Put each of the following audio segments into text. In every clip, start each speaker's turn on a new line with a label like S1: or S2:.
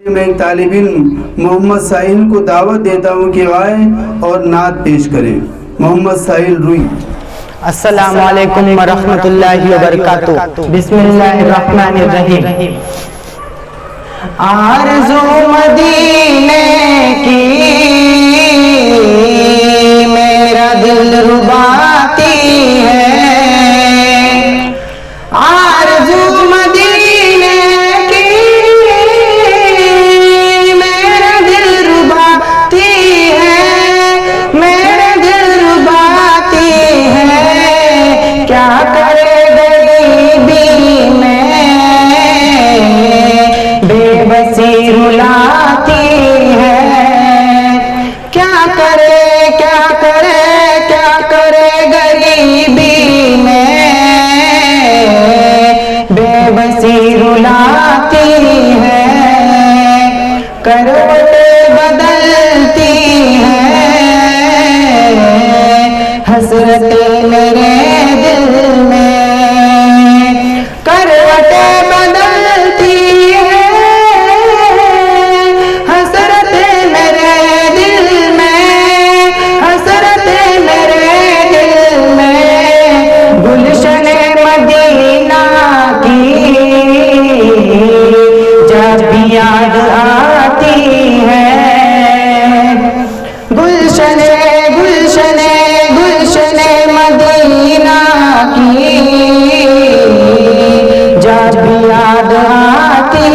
S1: میں ایک طالب علم محمد ساحل کو دعوت دیتا ہوں کہ آئے اور نعت پیش کریں۔ محمد ساحل روئی۔
S2: السلام علیکم ورحمۃ اللہ وبرکاتہ۔ بسم اللہ الرحمن الرحیم۔ آرزو مدینے کی میرا دل رباتی ہے، آرزو مدینے کی میرا دل رباتی ہے، میرا دل رباتی ہے، کیا کرے غریبی میں بے بسی رلاتی ہے، کیا کرے کیا کرے کیا کرے غریبی میں بے بسی رلاتی ہے، کروٹیں بدلتی ہیں حسرتیں میرے دل میں، کروٹیں بدلتی ہیں حسرتیں میرے دل میں، حسرتیں میرے دل میں، گلشن مدینہ کی جب یاد آتی ہے، گلشن گلشن گلشن مدینہ کی جب یاد آتی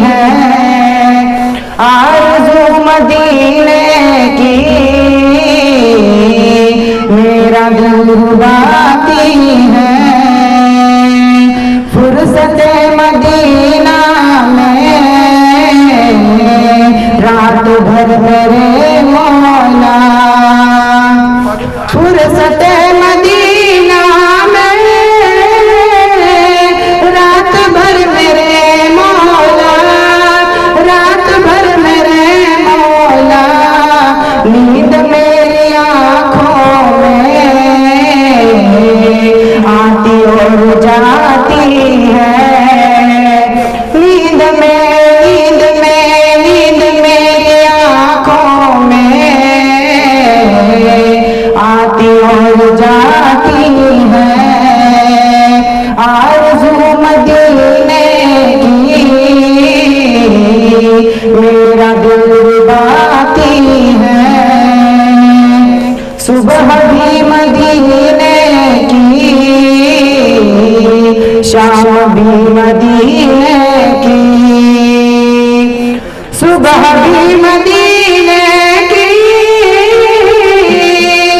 S2: ہے، آرزو مدینے کی میرا دل رباتی ہے، فرصت مدینہ میں رات بھر میرے مولا، فرصت مدینہ میں رات بھر میرے مولا، رات بھر میرے مولا، نیند میری آنکھوں میں آتی اور جاتی ہے، نیند میری آنکھوں میں آتی اور جاتی ہے، آرزو مدینے کی میرا دل رباتی ہے، صبح بھی مدینے کی شام بھی مدینے کی، صبح بھی مدینے کی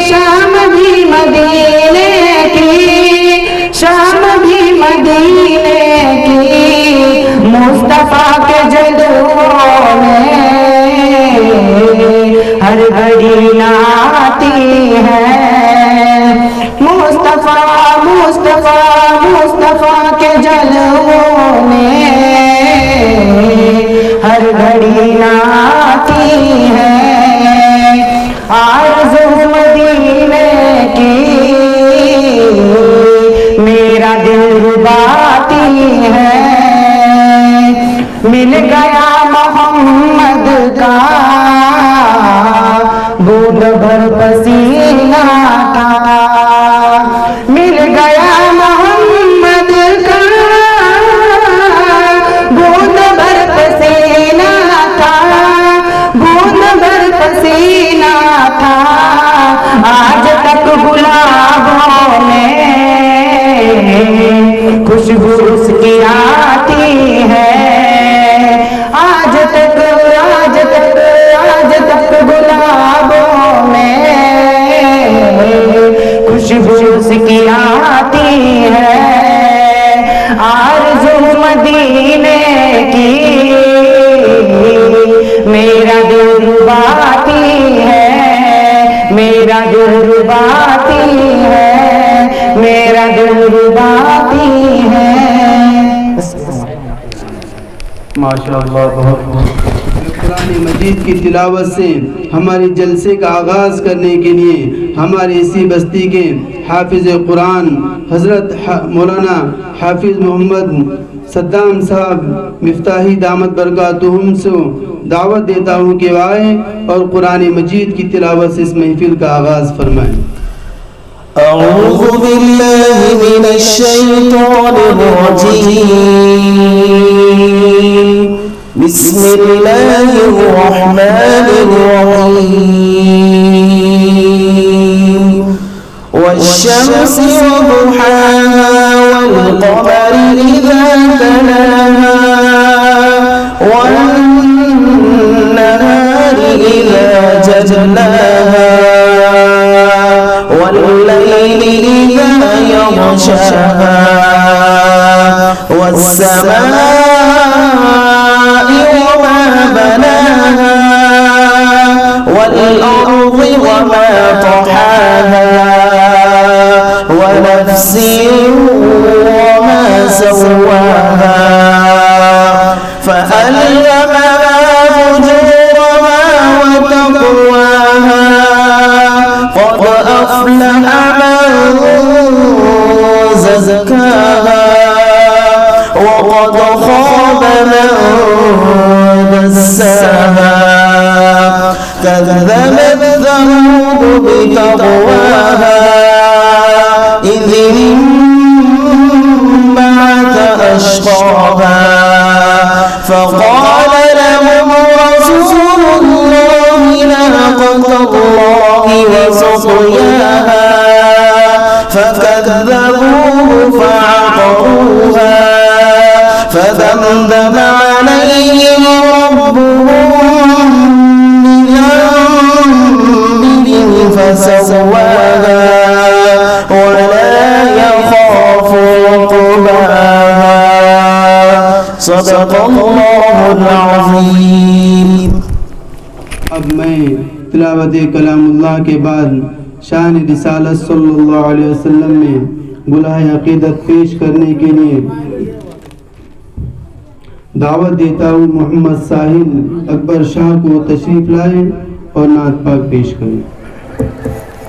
S2: شام بھی مدینے کی، شام بھی مدینے کی، مصطفیٰ کے جلووں میں ہر گھڑی ناتی ہے، مصطفیٰ مصطفیٰ مصطفیٰ کے جلووں میں ہر گھڑی ناتی ہے، آرزو مدینے کی میرا دل رباتی ہے، مل گیا محمد کا بوند بھر پسینہ کا، مل گیا محمد کا بوند بھر پسینہ کا، بوند بھر پسینہ تھا، آج تک گلابوں میں خوشبو اس کی آتی ہے، آج تک آج تک آج تک گلابوں میں خوشبو اس کی آتی ہے، آرزو مدینے کی میرا دل رباتی ہے، میرا دل رباتی ہے، میرا دل رباتی ہے۔
S1: ماشاءاللہ، بہت قرآن مجید کی تلاوت سے ہماری جلسے کا آغاز کرنے کے لیے ہماری اسی بستی کے حافظ قرآن حضرت مولانا حافظ محمد صدام صاحب مفتاحی دامت برکاتہم سے دعوت دیتا ہوں کہ وہ آئیں اور قرآن مجید کی تلاوت سے اس محفل کا آغاز فرمائیں۔
S3: اعوذ باللہ من الشیطان الرجیم، بسم اللہ الرحمن الرحیم، والشمس وضحاها والقمر إذا تلاها والنهار إذا جلاها والليل إذا يغشاها والسماء وما بناها والأرض وما طحاها ونفس وما سواها فألهمها فجورها وتقواها قد أفلح من زكاها وقد خاب من دساها كذبت ثمود بتقواها إذ انبعث أشقاها فقال لهم رسول الله ناقة الله وسقياها فكذبوه فعقروها فدمدم عليهم ربهم بذنبهم فسواها ولا يخاف عقباها صدق الله العظيم۔
S1: اب میں تلاوت کلام اللہ کے بعد شان رسالت صلی اللہ علیہ وسلم میں گلہائے عقیدت پیش کرنے کے لیے دعوت دیتا ہوں محمد ساحل اکبر شاہ کو تشریف لائیں اور نعت پاک پیش کریں۔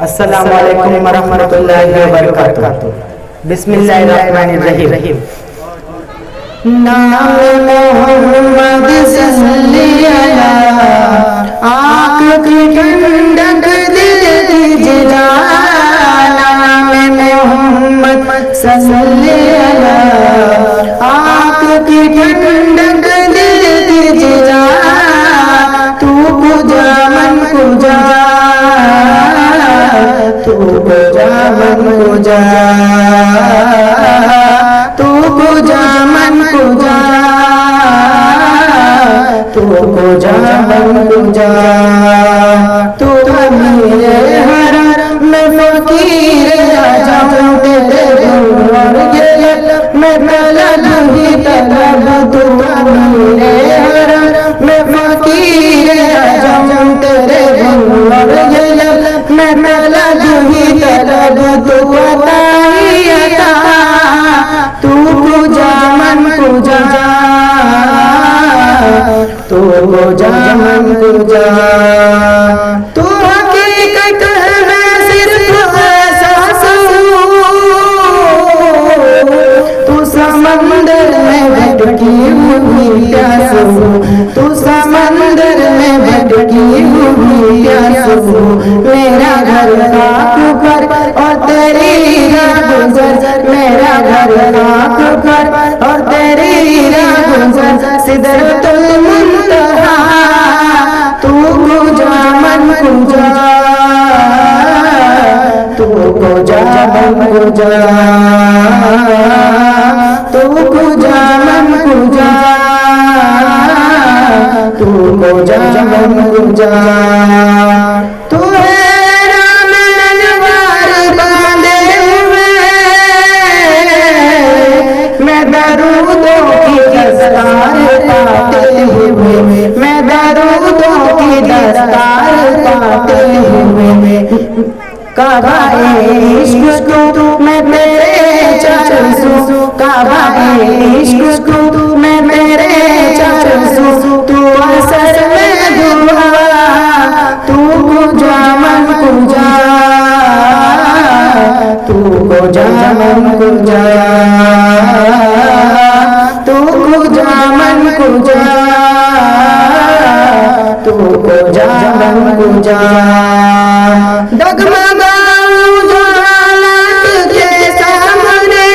S2: السلام علیکم ورحمۃ اللہ وبرکاتہ۔ بسم اللہ الرحمن الرحیم۔ نام محمد صلی اللہ آنکھ کی ٹھنڈک دل کی جلا، نام محمد صلی اللہ آنکھ کی ٹھنڈک دل کی جلا، تو کجا من کجا، تو کجا من کجا، تو کجا من کجا، تو کجا من کجا، تو امیر حرم میں فقیر اعظم تیرے گنور گلے میں طلب ہی طلب، تو امیر حرم میں فقیر اعظم تیرے گنور گلے میں طلب ہی طلب، تو عطا ہی عطا، تو کجا من کجا، تو کجا من کجا، تو حقیقت میں صرف احساس ہو، تو سمندر میں بھٹکی ہوئی پیاس ہو، تو سمندر میں بھٹکی ہوئی پیاس ہو، میرا گھر خاک پر اور تیری راہ گزر، میرا گھر خاک پر اور تیری راہ گزر، سدرۃ المنتہا، تو کجا من کجا، تو کجا من کجا، تو کجا من کجا، تو کجا من کجا، تو دستار پاتے ہوئے، میں درودوں کی دستار پاتے ہوئے، کعبہ عشق کو میں تیرے چاروں سو، کعبہ عشق کو میں تیرے چاروں سو، تو اثر میں دعا، تو کجا من کجا، تو کجا من کجا، تو تو کو جا بن کو جا ڈگمگاؤں جو حالات کے سامنے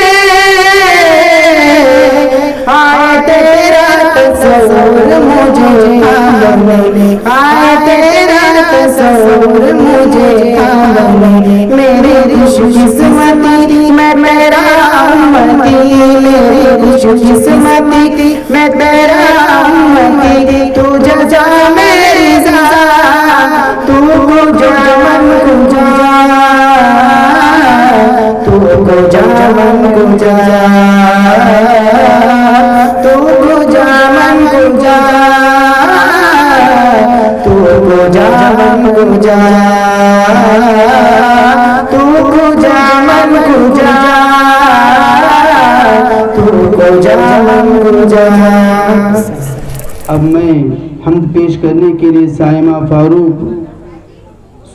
S2: آئے تیرا تصور مجھے خواب میں آئے تیرا تصور مجھے خواب میں میری خوش قسمتی میں تیرا امتی میری خوش قسمتی میں تیرا امتی تو جا میری ذات تو کو جا من کو جا تو کو جا من کو جا تو کو جا من کو جا تو کو جا من کو جا تو کو جا من کو جا تو کو جا من کو جا.
S1: اب میں حمد پیش کرنے کے لیے سائمہ فاروق،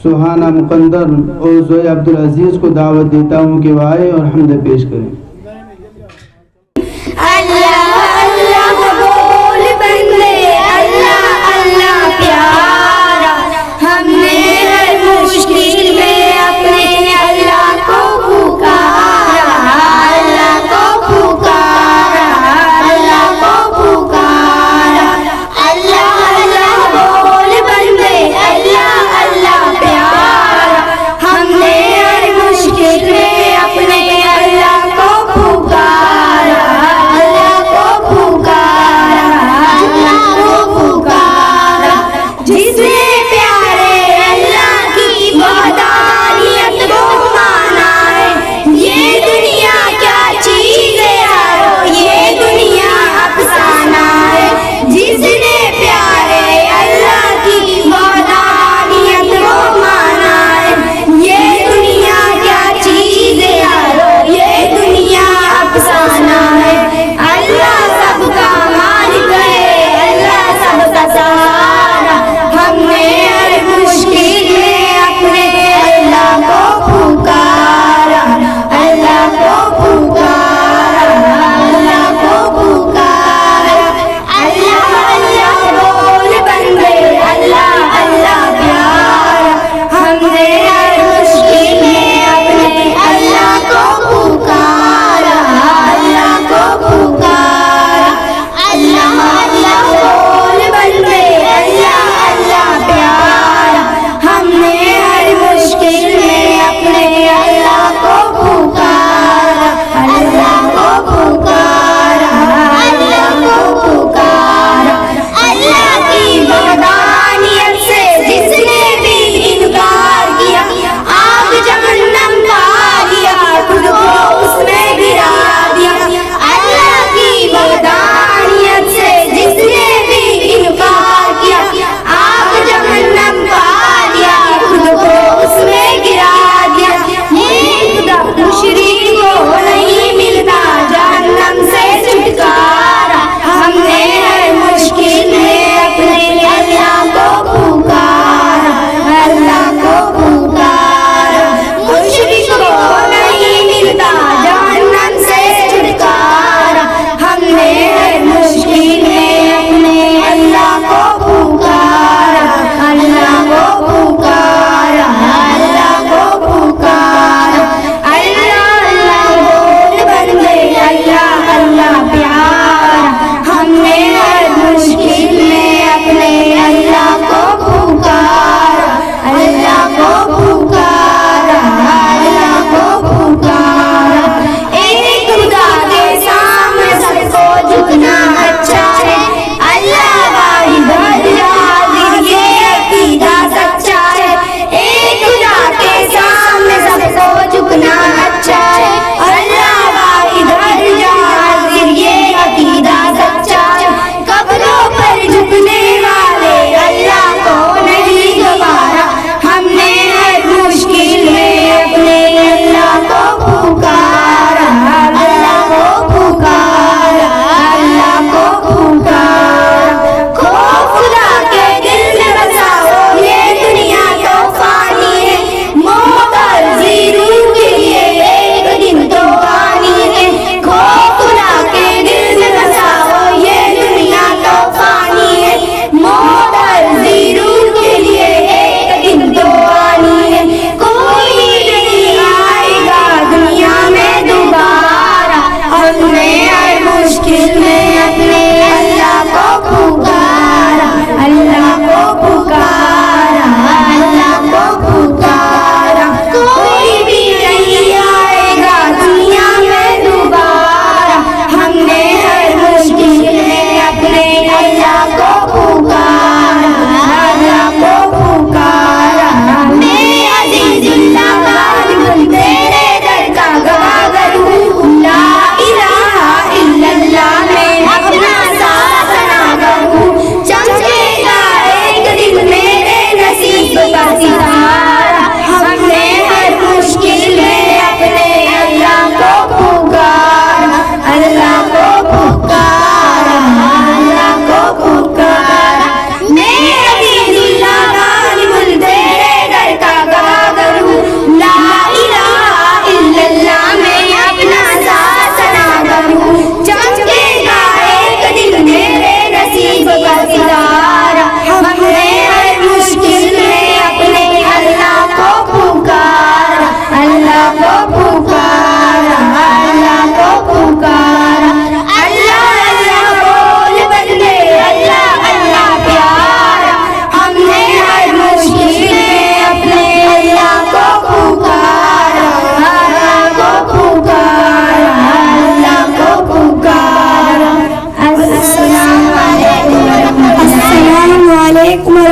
S1: سہانہ مقندر اور زویا عبدالعزیز کو دعوت دیتا ہوں کہ وہ آئے اور حمد پیش کریں.
S4: اللہ اللہ بول بندے اللہ اللہ پیارا ہم نے ہر مشکل میں اپنے اللہ کو پکارا اللہ کو پکارا اللہ کو پکارا اللہ اللہ بول بندے اللہ اللہ پیارا ہم نے ہر مشکل میں اپنے اللہ کو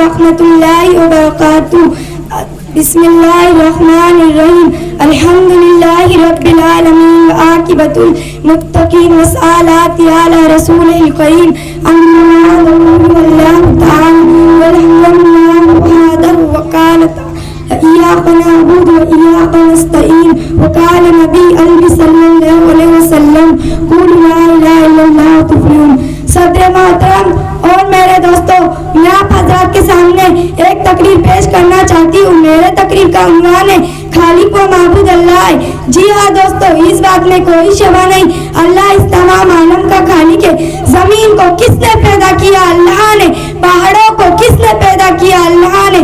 S4: ورحمۃ اللہ وبرکاتہ. بسم اللہ الرحمن الرحیم. الحمد للہ رب العالمین وعاقبۃ المتقین والصلاۃ علی رسول الکریم. اللہ تعالی والحمد للہ وحدہ وقال إياك نعبد وإياك نستعين. وقال نبی صلی اللہ علیہ وسلم قولوا لا إله إلا الله تفلحون. صدر محترم اور میرے دوستوں، میں آپ حضرات کے سامنے ایک تقریر پیش کرنا چاہتی ہوں. میرے تقریر کا عنوان ہے خالق و معبود اللہ ہے. جی ہاں دوستو، اس بات میں کوئی شبہ نہیں، اللہ اس تمام عالم کا خالق ہے. زمین کو کس نے پیدا کیا؟ اللہ نے. پہاڑوں کو کس نے پیدا کیا؟ اللہ نے.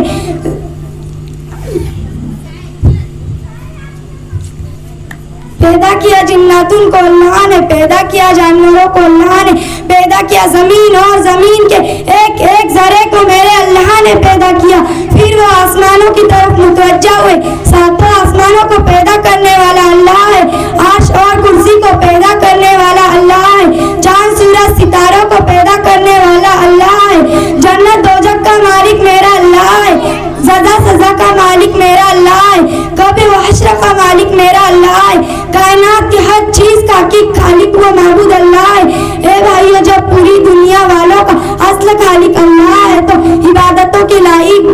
S4: پیدا کیا جناتن کو اللہ نے، پیدا کیا جانوروں کو اللہ نے، پیدا کیا زمین اور زمین کے ایک ایک ذرے کو میرے اللہ نے پیدا کیا. پھر وہ آسمانوں کی طرف متوجہ ہوئے. ساتوں آسمانوں کو پیدا کرنے والا اللہ ہے. عرش اور کرسی کو پیدا کرنے والا اللہ ہے. چاند سورج ستاروں کو پیدا کرنے والا اللہ ہے. جنت دوزخ کا مالک میرا اللہ ہے. سزا سزا کا مالک میرا اللہ ہے. قبر و حشر کا مالک میرا اللہ ہے. کائنات کی ہر چیز کا خالق و معبود اللہ ہے. اے بھائیو، جب پوری دنیا والوں کا اصل خالق اللہ ہے تو عبادتوں کے لائق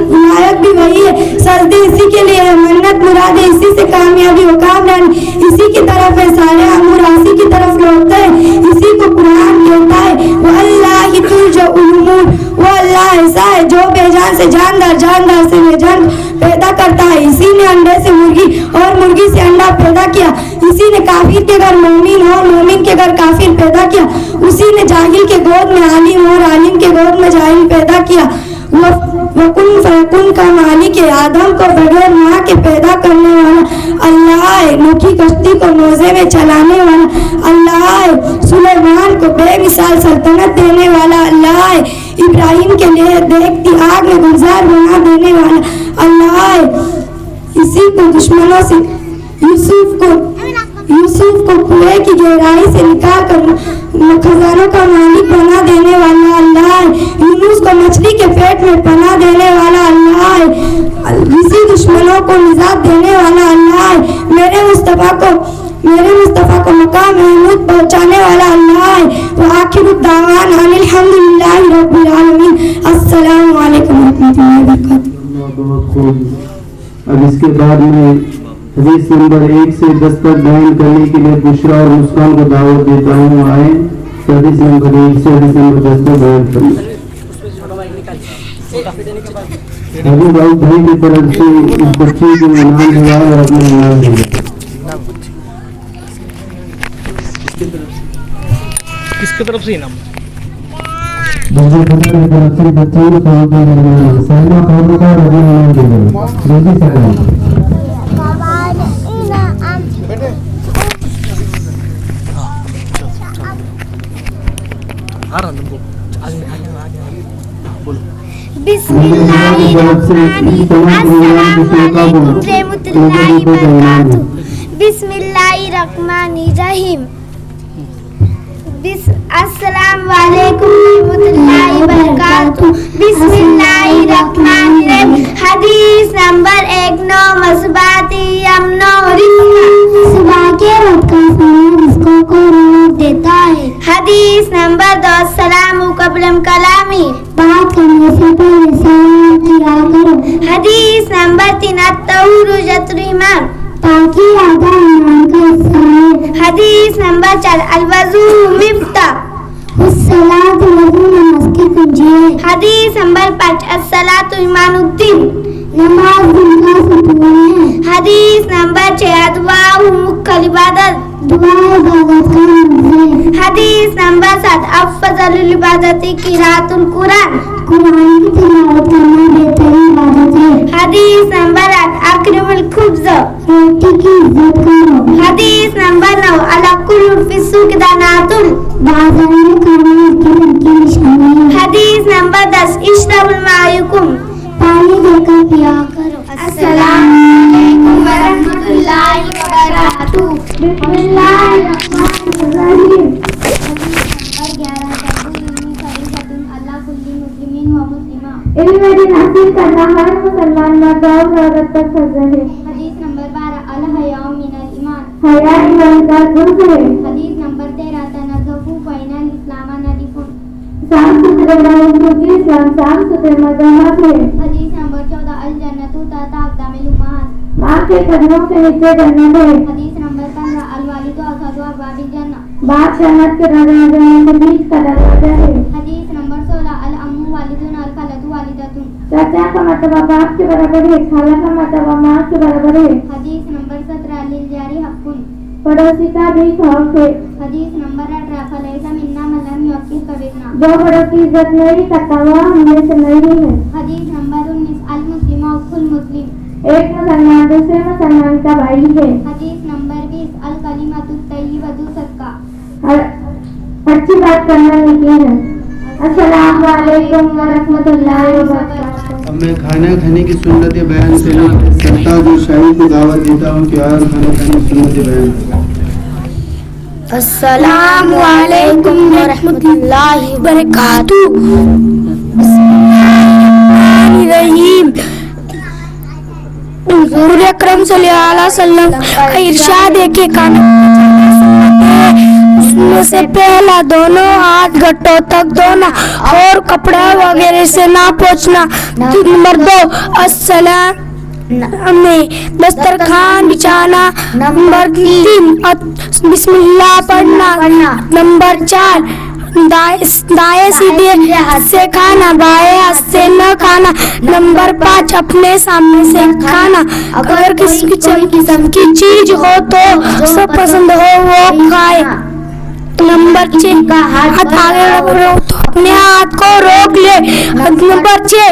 S4: بھی وہی ہے. سجدے اسی کے لیے ہے، منت مرادیں اسی سے کامیابی و کامرانی اسی کی طرف ہے، سارے امور اسی کی طرف لوٹتے ہیں. اسی کو قرآن کہتا ہے وَاللَّهِ تُرْجَعُ الْأُمُورُ. وہ اللہ ایسا ہے جو بے جان سے جاندار، جاندار سے بے جان پیدا کرتا ہے. اسی نے انڈے سے مرغی اور مرغی سے انڈا پیدا کیا. اسی نے کافر کے گھر مومن اور مومن کے گھر کافر پیدا کیا. اسی نے جاہل کے گود میں عالم اور عالم کے گود میں جاہل پیدا کیا. وَكُن فَيَكُن کا مالک ہے. آدم کو بغیر ماں کے پیدا کرنے والا اللہ ہے. نوحی کشتی کو موزے میں چلانے والا اللہ ہے. سلیمان کو بے مثال سلطنت دینے والا اللہ ہے. ابراہیم کے لیے دیکھتی آگ میں گلزار بنا دینے والا اللہ ہے. اسی کو دشمنوں سے یوسف کو کنویں کی گہرائی سے نکال کر خزانوں کا مالک بنا دینے والا اللہ ہے. یونس کو مچھلی کے پیٹ میں پناہ دینے والا اللہ ہے. اسی دشمنوں کو نجات دینے والا اللہ ہے. میرے مصطفیٰ کو مقام محمود پہنچانے والا اللہ ہے. وآخر الدعوانا ان الحمدللہ رب العالمین. السلام علیکم ورحمۃ اللہ وبرکاتہ.
S1: اب اس کے بعد میں حدیث نمبر 1 سے 10 تک بیان کرنے کے لیے بشرا اور مسکان کو دعوت دیتا ہوں. آئے حدیث نمبر 1 سے حدیث نمبر 10 تک بیان کریں. ابھی بھائی کی طرف سے اس بچے کو انعام ہوا اور اپنا انعام دیا.
S5: کس کی طرف سے انعام؟
S1: دوسرے خدا کی طرف سے بچے کو کام کے درمیان سہنا قوم کا رضی انعام دے گا. جلدی سے کریں.
S4: بسم اللہ الرحمن الرحیم. السلام علیکم ورحمۃ اللہ وبرکاتہ. بسم اللہ الرحمن الرحیم. حدیث نمبر 1 9 مثباتی امن و رزق. صبح کے وقت کا سایہ رزقوں کو رونق دیتا ہے. حدیث نمبر 2 السلام قبل کلامی. بات کرنے سے پہلے سلام کیا کرو. حدیث نمبر 3 الطہور شطر ایمان. تاکہ آدھا ایمان کا حصہ ہے. حدیث نمبر 4 الوضوء مفتاح الصلاۃ. وضو نماز کی کنجی ہے. حدیث نمبر 5 الصلاۃ ایمان الدین. نماز دین کا ستون ہے. حدیث نمبر 6 دعا مکل عبادت. دعا عبادت کا رمز ہے. حدیث نمبر 7 افضل العبادت قراءۃ القرآن. قرآن کی تلاوت کرنا بہترین عبادت ہے. حدیث نمبر 8 اکرم الخبز. روٹی کی عزت کرو. حدیث نمبر 9 الکل فی السوق دانات. بازار میں کامیاب کی ان کی نشانی ہے. حدیث نمبر 10 اشرب الماءکم. پانی دے کر پیا کرو. السلام علیکم ورحمۃ اللہ وبرکاتہ. بسم اللہ الرحمن الرحیم. حدیث نمبر 11 اللہ کل مسلمین و مسلمہ.
S6: علم دین حاصل کرنا ہر مسلمان مرد اور عورت پر فرض ہے۔
S7: حدیث نمبر 12 الحیاء من الایمان،
S6: حیا ایمان کا جز ہے۔
S7: حدیث نمبر 13 تنظفوا فإن الاسلام نظیف،
S6: صاف ستھرے رہو کیونکہ اسلام صاف ستھرے مذہب ہے۔
S7: حدیث نمبر 14 الجنت تحت اقدام الامہات،
S6: ماں کے قدموں کے نیچے جنت ہے۔
S7: حدیث نمبر 15 الوالد اوسط ابواب الجنہ،
S6: باپ جنت کے دروازوں کے بیچ کا دروازہ ہے۔
S7: حدیث نمبر 16 الام والدن الخالۃ والدتن،
S6: چچا کا مرتبہ باپ کے برابر ہے، خالہ کا مرتبہ ماں کے برابر ہے۔
S7: حدیث نمبر 17 للجار حق،
S6: پڑوسی کا بھی حق ہے۔
S7: حدیث نمبر 18 فلیس منا من لم یوقر کبیرنا،
S6: جو بڑوں کی عزت نہیں کرتا وہ ہم میں سے نہیں ہے۔
S7: حدیث نمبر 19 المسلم اخو المسلم،
S6: ایک مسلمان دوسرے مسلمان کا بھائی ہے۔
S7: حدیث نمبر 20 الکلمۃ الطیبۃ صدقہ،
S6: اچھی بات کرنا نیکی ہے۔ السلام علیکم ورحمۃ اللہ وبرکاتہ۔
S1: اب میں کھانا کھانے کی سنت بیان سے سرتاج اور شاہی کو دعوت دیتا ہوں کہ اور کھانا کھانے کی سنت بیان۔
S4: السلام علیکم ورحمۃ اللہ وبرکاتہ۔ بسم اللہ الرحمن الرحیم۔ حضور اکرم صلی اللہ علیہ وسلم کا ارشاد ہے کہ کھانا اس میں سے پہلا دونوں ہاتھ گھٹوں تک دھونا اور کپڑا وغیرہ سے نہ پوچھنا۔ نمبر 2 السلام میں دسترخوان بچھانا۔ نمبر 3 بسم اللہ پڑھنا۔ نمبر 4 دائیں سیدھے ہاتھ سے کھانا، بائیں ہاتھ سے نہ کھانا۔ نمبر 5 اپنے سامنے سے کھانا۔ اگر کسی قسم کی چیز ہو تو سب پسند ہو وہ کھائے۔ نمبر 6 ہاتھ آگے رکھو تو اپنے ہاتھ کو روک لے۔ نمبر 6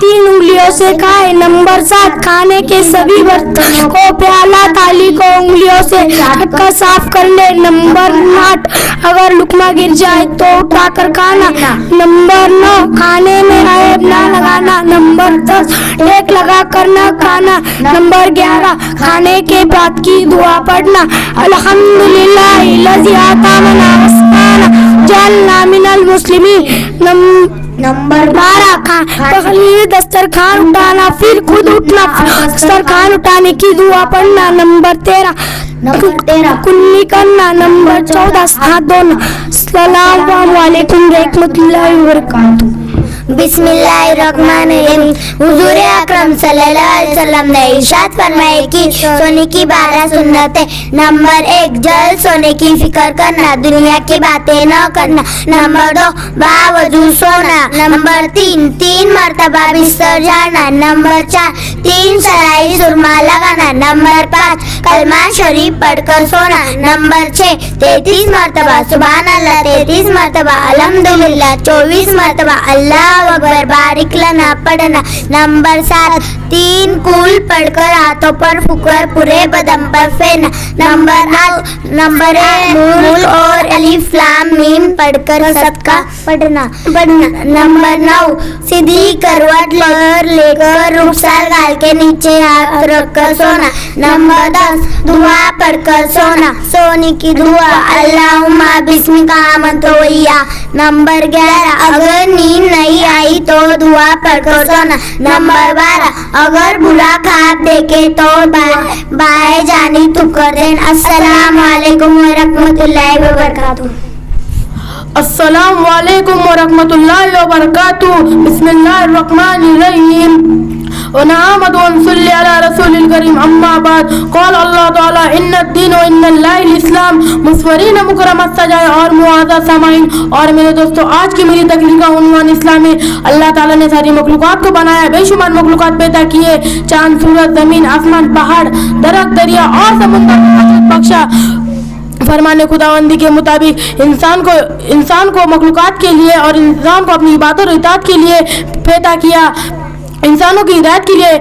S4: 3 انگلیوں سے کھائے۔ نمبر 7 کھانے کے سبھی برتنوں کو پیالہ تھالی کو انگلیوں سے ہٹ کر صاف کر لے۔ نمبر 8 اگر لقمہ گر جائے تو اٹھا کر کھانا۔ نمبر 9 کھانے میں عیب نہ لگانا۔ نمبر 10 ٹیک لگا کر نہ کھانا۔ نمبر 11 کھانے کے بعد کی دعا پڑھنا۔ الحمدللہ الذی اطعمنا وسقانا جعلنا من المسلمین۔ نمبر 12 پہلے دسترخوان اٹھانا پھر خود اٹھنا، دسترخوان اٹھانے کی دعا پڑھنا۔ نمبر 13 کلی کرنا۔ نمبر 14 ہاتھ دھونا۔ السلام علیکم ورحمۃ اللہ وبرکاتہ۔
S8: بسم اللہ الرحمن الرحیم۔ حضور اکرم صلی اللہ علیہ وسلم نے ارشاد فرمایا کہ سونے کی 12 سنتیں۔ نمبر 1 جلد سونے کی فکر کرنا، دنیا کی باتیں نہ کرنا۔ نمبر 2 باوضو سونا۔ نمبر 3 مرتبہ بستر جانا۔ نمبر 4 3 سرائی سرما لگانا۔ نمبر 5 کلمہ شریف پڑھ کر سونا۔ نمبر 6 33 مرتبہ سبحان اللہ، 33 مرتبہ الحمدللہ، 24 مرتبہ اللہ اکبر بارک لنا پڑھنا۔ نمبر 7 3 کول پڑھ کر ہاتھوں پر پھکر پورے بدن پر پھیرنا۔ نمبر 8 نون اور الف لام میم پڑھ کر صدقہ پڑھنا۔ نمبر 9 سیدھی کروٹ لے کر رخسار گال کے نیچے ہاتھ رکھ کر سونا۔ نمبر 10 دعا پڑھ کر سونا۔ سونے کی دعا اللہم بسمک آمنت ویا۔ نمبر 11 اگر نیند نہیں آئی تو دعا پڑھ کر سونا۔ نمبر 12 اگر برا خواب دیکھے تو بائیں جانب تھک کر دینا۔ السلام علیکم ورحمۃ اللہ وبرکاتہ۔
S9: السلام علیکم ورحمۃ اللہ وبرکاتہ۔ بسم اللہ الرحمن الرحیم۔ ونحمد ونصلی علی رسول الکریم، اما بعد، قال اللہ تعالی ان الدین وان اللہ الاسلام۔ مصورین مکرمات سجائے اور معزز سامعین اور میرے دوستو، آج کی میری تقریر کا عنوان اسلام ہے۔ اللہ تعالیٰ نے ساری مخلوقات کو بنایا، بے شمار مخلوقات پیدا کیے، چاند سورج زمین آسمان پہاڑ درخت دریا اور سمندر بخشا۔ فرمان خداوندی کے مطابق انسان کو مخلوقات کے لیے اور انسان کو اپنی عبادت اور اطاعت کے لیے پیدا کیا۔ انسانوں کی ہدایت کے لیے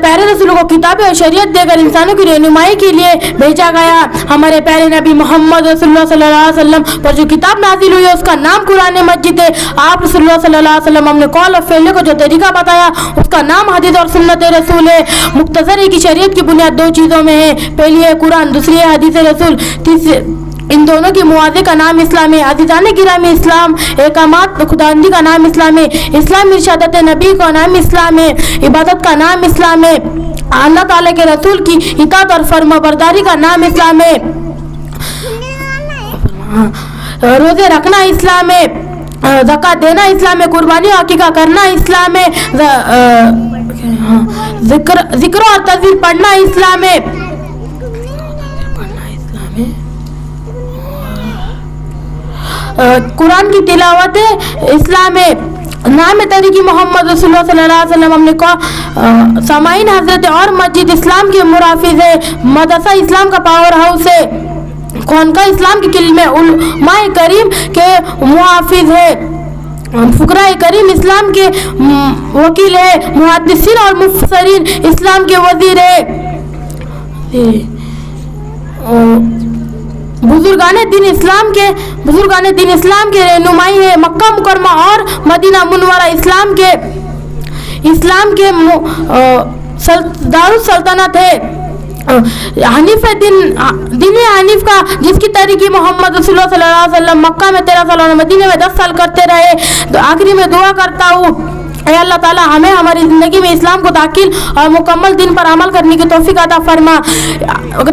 S9: پیارے رسولوں کو کتابیں اور شریعت دے کر انسانوں کی رہنمائی کے لیے بھیجا گیا۔ ہمارے پیارے نبی محمد رسول اللہ صلی اللہ علیہ وسلم پر جو کتاب نازل ہوئی ہے اس کا نام قرآن مجید ہے۔ آپ رسول اللہ صلی اللہ علیہ وسلم ہم نے قول اور فعل کو جو طریقہ بتایا اس کا نام حدیث اور سنت رسول ہے۔ مختصر ہے کہ شریعت کی بنیاد 2 چیزوں میں ہے، پہلی ہے قرآن، دوسری ہے حدیث رسول، ان دونوں کی موازے کا نام اسلام ہے. عزیزان گرامی اسلام احکامات خداوندی کا نام اسلام ہے. اسلام ارشادات نبی کا نام اسلام ہے. عبادت کا نام اسلام ہے. اللہ تعالیٰ کے رسول کی اطاعت اور فرما برداری کا نام اسلام ہے. روزے رکھنا اسلام ہے. زکوٰۃ دینا اسلام ہے. قربانی اور عقیقہ کرنا اسلام ہے. ذکر اور تذکیر پڑھنا اسلام ہے. قرآن کی تلاوت اسلام ہے. نام طریقی محمد رسول اللہ صلی اللہ علیہ وسلم. ہم نے کہا سامعین حضرت اور مسجد اسلام کے مرافظ ہے. مدرسہ اسلام کا پاور ہاؤس ہے. خانقاہ اسلام کی کلمہ علماء کریم کے محافظ ہے. فقراء کریم اسلام کے وکیل ہے. محدثین اور مفسرین اسلام کے وزیر ہے. بزرگان دین اسلام کے رہنمائی ہے. مکہ مکرمہ اور مدینہ منورہ اسلام کے دارالسلطنت ہے. حنیف دین حنیف کا جس کی طریقی محمد رسول اللہ صلی اللہ علیہ وسلم مکہ میں 13 سال اور مدینہ میں 10 سال کرتے رہے. تو آخری میں دعا کرتا ہوں اے اللہ تعالیٰ ہمیں ہماری زندگی میں اسلام کو داخل اور مکمل دین پر عمل کرنے کی توفیق عطا فرما.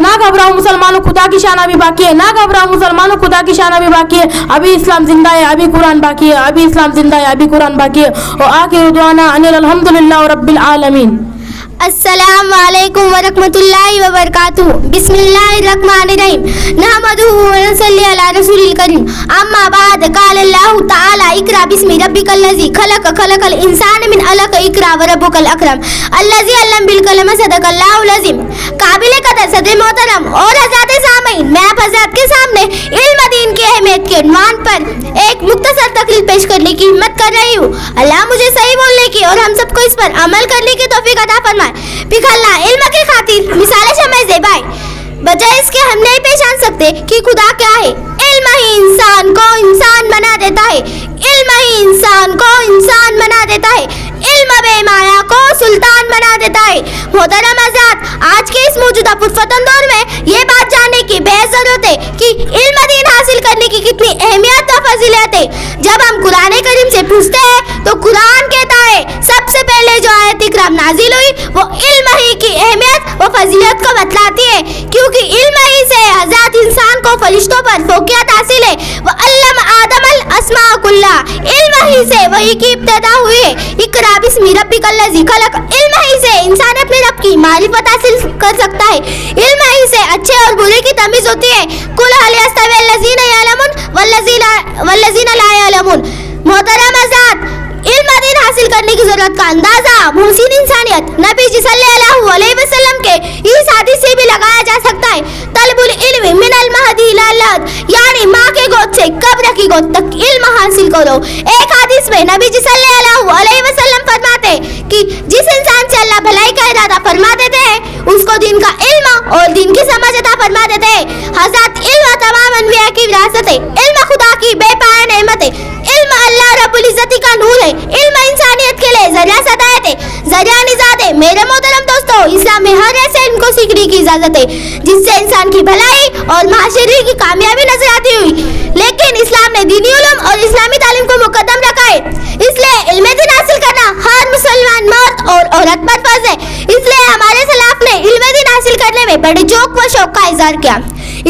S9: نہ گھبراؤ مسلمانوں, خدا کی شان ابھی باقی ہے. نہ گھبراؤ مسلمانوں, خدا کی شان ابھی باقی ہے. ابھی اسلام زندہ ہے, ابھی قرآن باقی ہے. ابھی اسلام زندہ ہے, ابھی قرآن باقی ہے. اور آخر دعوانا ان الحمدللہ رب العالمین.
S8: السلام علیکم ورحمۃ اللہ وبرکاتہ. بسم اللہ الرحمن الرحیم. نحمدہ ونصلی علی رسول الکریم. اما بعد قال اللہ تعالی اقرأ بسم ربک الذی خلق الانسان من علق. اقرأ وربک الاکرم الذی علم بالقلم. صدق اللہ العظیم. قابل قدر صدر محترم اور حضرات سامعین, میں آپ حضرات کے سامنے علم دین کی اہمیت کے عنوان پر ایک مختصر تقریر پیش کرنے کی ہمت کر رہی ہوں. اللہ مجھے صحیح بولنے کی اور ہم سب کو اس پر عمل کرنے کی توفیق عطا فرمائے. پگھلنا علم کی خاطر مثال شمع زیبائے. بجائے اس کے ہم نہیں پہچان سکتے کہ خدا کیا ہے. علم ہی انسان کو انسان بنا دیتا ہے. علم ہی انسان کو انسان بنا دیتا ہے. علم بے مایا کو سلطان بنا دیتا ہے. محترم حضرات, آج کے اس موجودہ پرفتن دور میں یہ بات جاننے کی بے ضرورت ہے کہ علم دین حاصل کرنے کی کتنی اہمیت و فضیلت ہے. جب ہم قرآن کریم سے پوچھتے ہیں تو قرآن کہتا ہے سب سے پہلے جو آیت کرام نازل ہوئی وہ علم ہی کی اہمیت و فضیلت کو بتلاتی ہے, کیونکہ علم ہی سے حضرت انسان کو فرشتوں پر فوقیت حاصل ہے. وعلم آدم الاسماء کلھا. علم ہی سے وحی کی ابتدا ہوئی ہے. اقرأ بسم ربک الذی خلق. علم ہی سے انسان اپنے رب کی معرفت حاصل کر سکتا ہے. علم ہی سے اچھے اور برے کی تمیز ہوتی ہے. قل هل يستوي الذین یعلمون والذین لا یعلمون. محترم حضرات, علم دین حاصل کرنے کی ضرورت کا اندازہ محسن انسانیت نبی جی صلی اللہ علیہ وسلم کے اس حدیث سے بھی لگایا جا سکتا ہے. طلب العلم من المہدی الی اللحد, یعنی ماں کے گود سے قبر کی گود تک علم حاصل کرو. ایک حدیث میں نبی جی صلی اللہ علیہ وسلم فرماتے کہ جس انسان سے اللہ بھلائی کا ارادہ فرما دیتے ہیں اس کو دین کا علم اور دین کی سمجھ عطا فرما دیتے ہیں. حضرت علم تمام انبیاء کی وراثت ہے. علم خدا کی بے پایہ نعمت ہے. علم اللہ رب العزت کا نور ہے. علم انسانیت کے لیے ذریعہ ہدایت ہے, ذریعہ نجات ہے. میرے محترم دوستو, اسلام میں ہر ایسے علم کو سیکھنے کی اجازت ہے جس سے انسان کی بھلائی اور معاشرے کی کامیابی نظر آتی ہوئی, لیکن اسلام نے دینی علوم اور اسلامی تعلیم کو مقدم رکھا ہے. اس لیے علم دین حاصل کرنا ہر مسلمان مرد اور عورت پر فرض ہے. اس لیے ہمارے سلف نے علم دین حاصل کرنے میں بڑے ذوق و شوق کا اظہار کیا.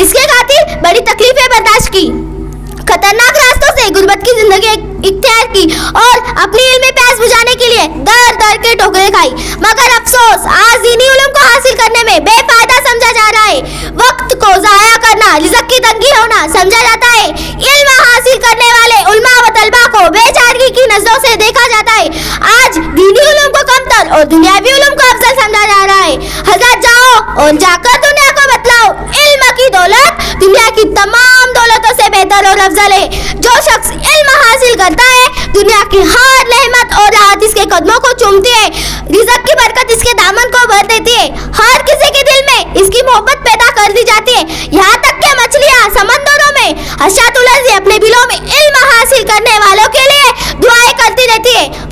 S8: اس کے خاطر بڑی تکلیفیں برداشت کی, خطرناک راستوں سے غربت کی زندگی اختیار کی اور اپنی علمی پیاس بجھانے کے لیے در در کے ٹھوکریں کھائی. مگر افسوس, آج دینی علوم کو حاصل کرنے میں بے فائدہ سمجھا جا رہا ہے. وقت کو ضائع کرنا, رزق کی تنگی ہونا سمجھا جاتا ہے. علم حاصل کرنے والے علماء و طلباء کو بے چارگی کی نظروں سے دیکھا جاتا ہے. آج دینی علوم کو کمتر اور دنیاوی علوم کو افضل سمجھا جا رہا ہے. حضرت جاؤ اور جا کر دنیا کو بتلاؤ علم کی دولت دنیا کی تمام دولتوں سے بہتر اور افضل ہے. جو شخص علم حاصل کرتا ہے دنیا کی ہر نعمت اور راحت اس کے قدموں کو چومتی ہے. رزق کی برکت اس کے دامن کو بھر دیتی ہے. ہر کسی کے دل میں اس کی محبت پیدا کر دی جاتی ہے. یہاں تک کہ مچھلیاں سمندروں میں حشرات الارض اپنے بلوں میں علم حاصل کرنے والوں کے لیے دعائیں کرتی رہتی ہے.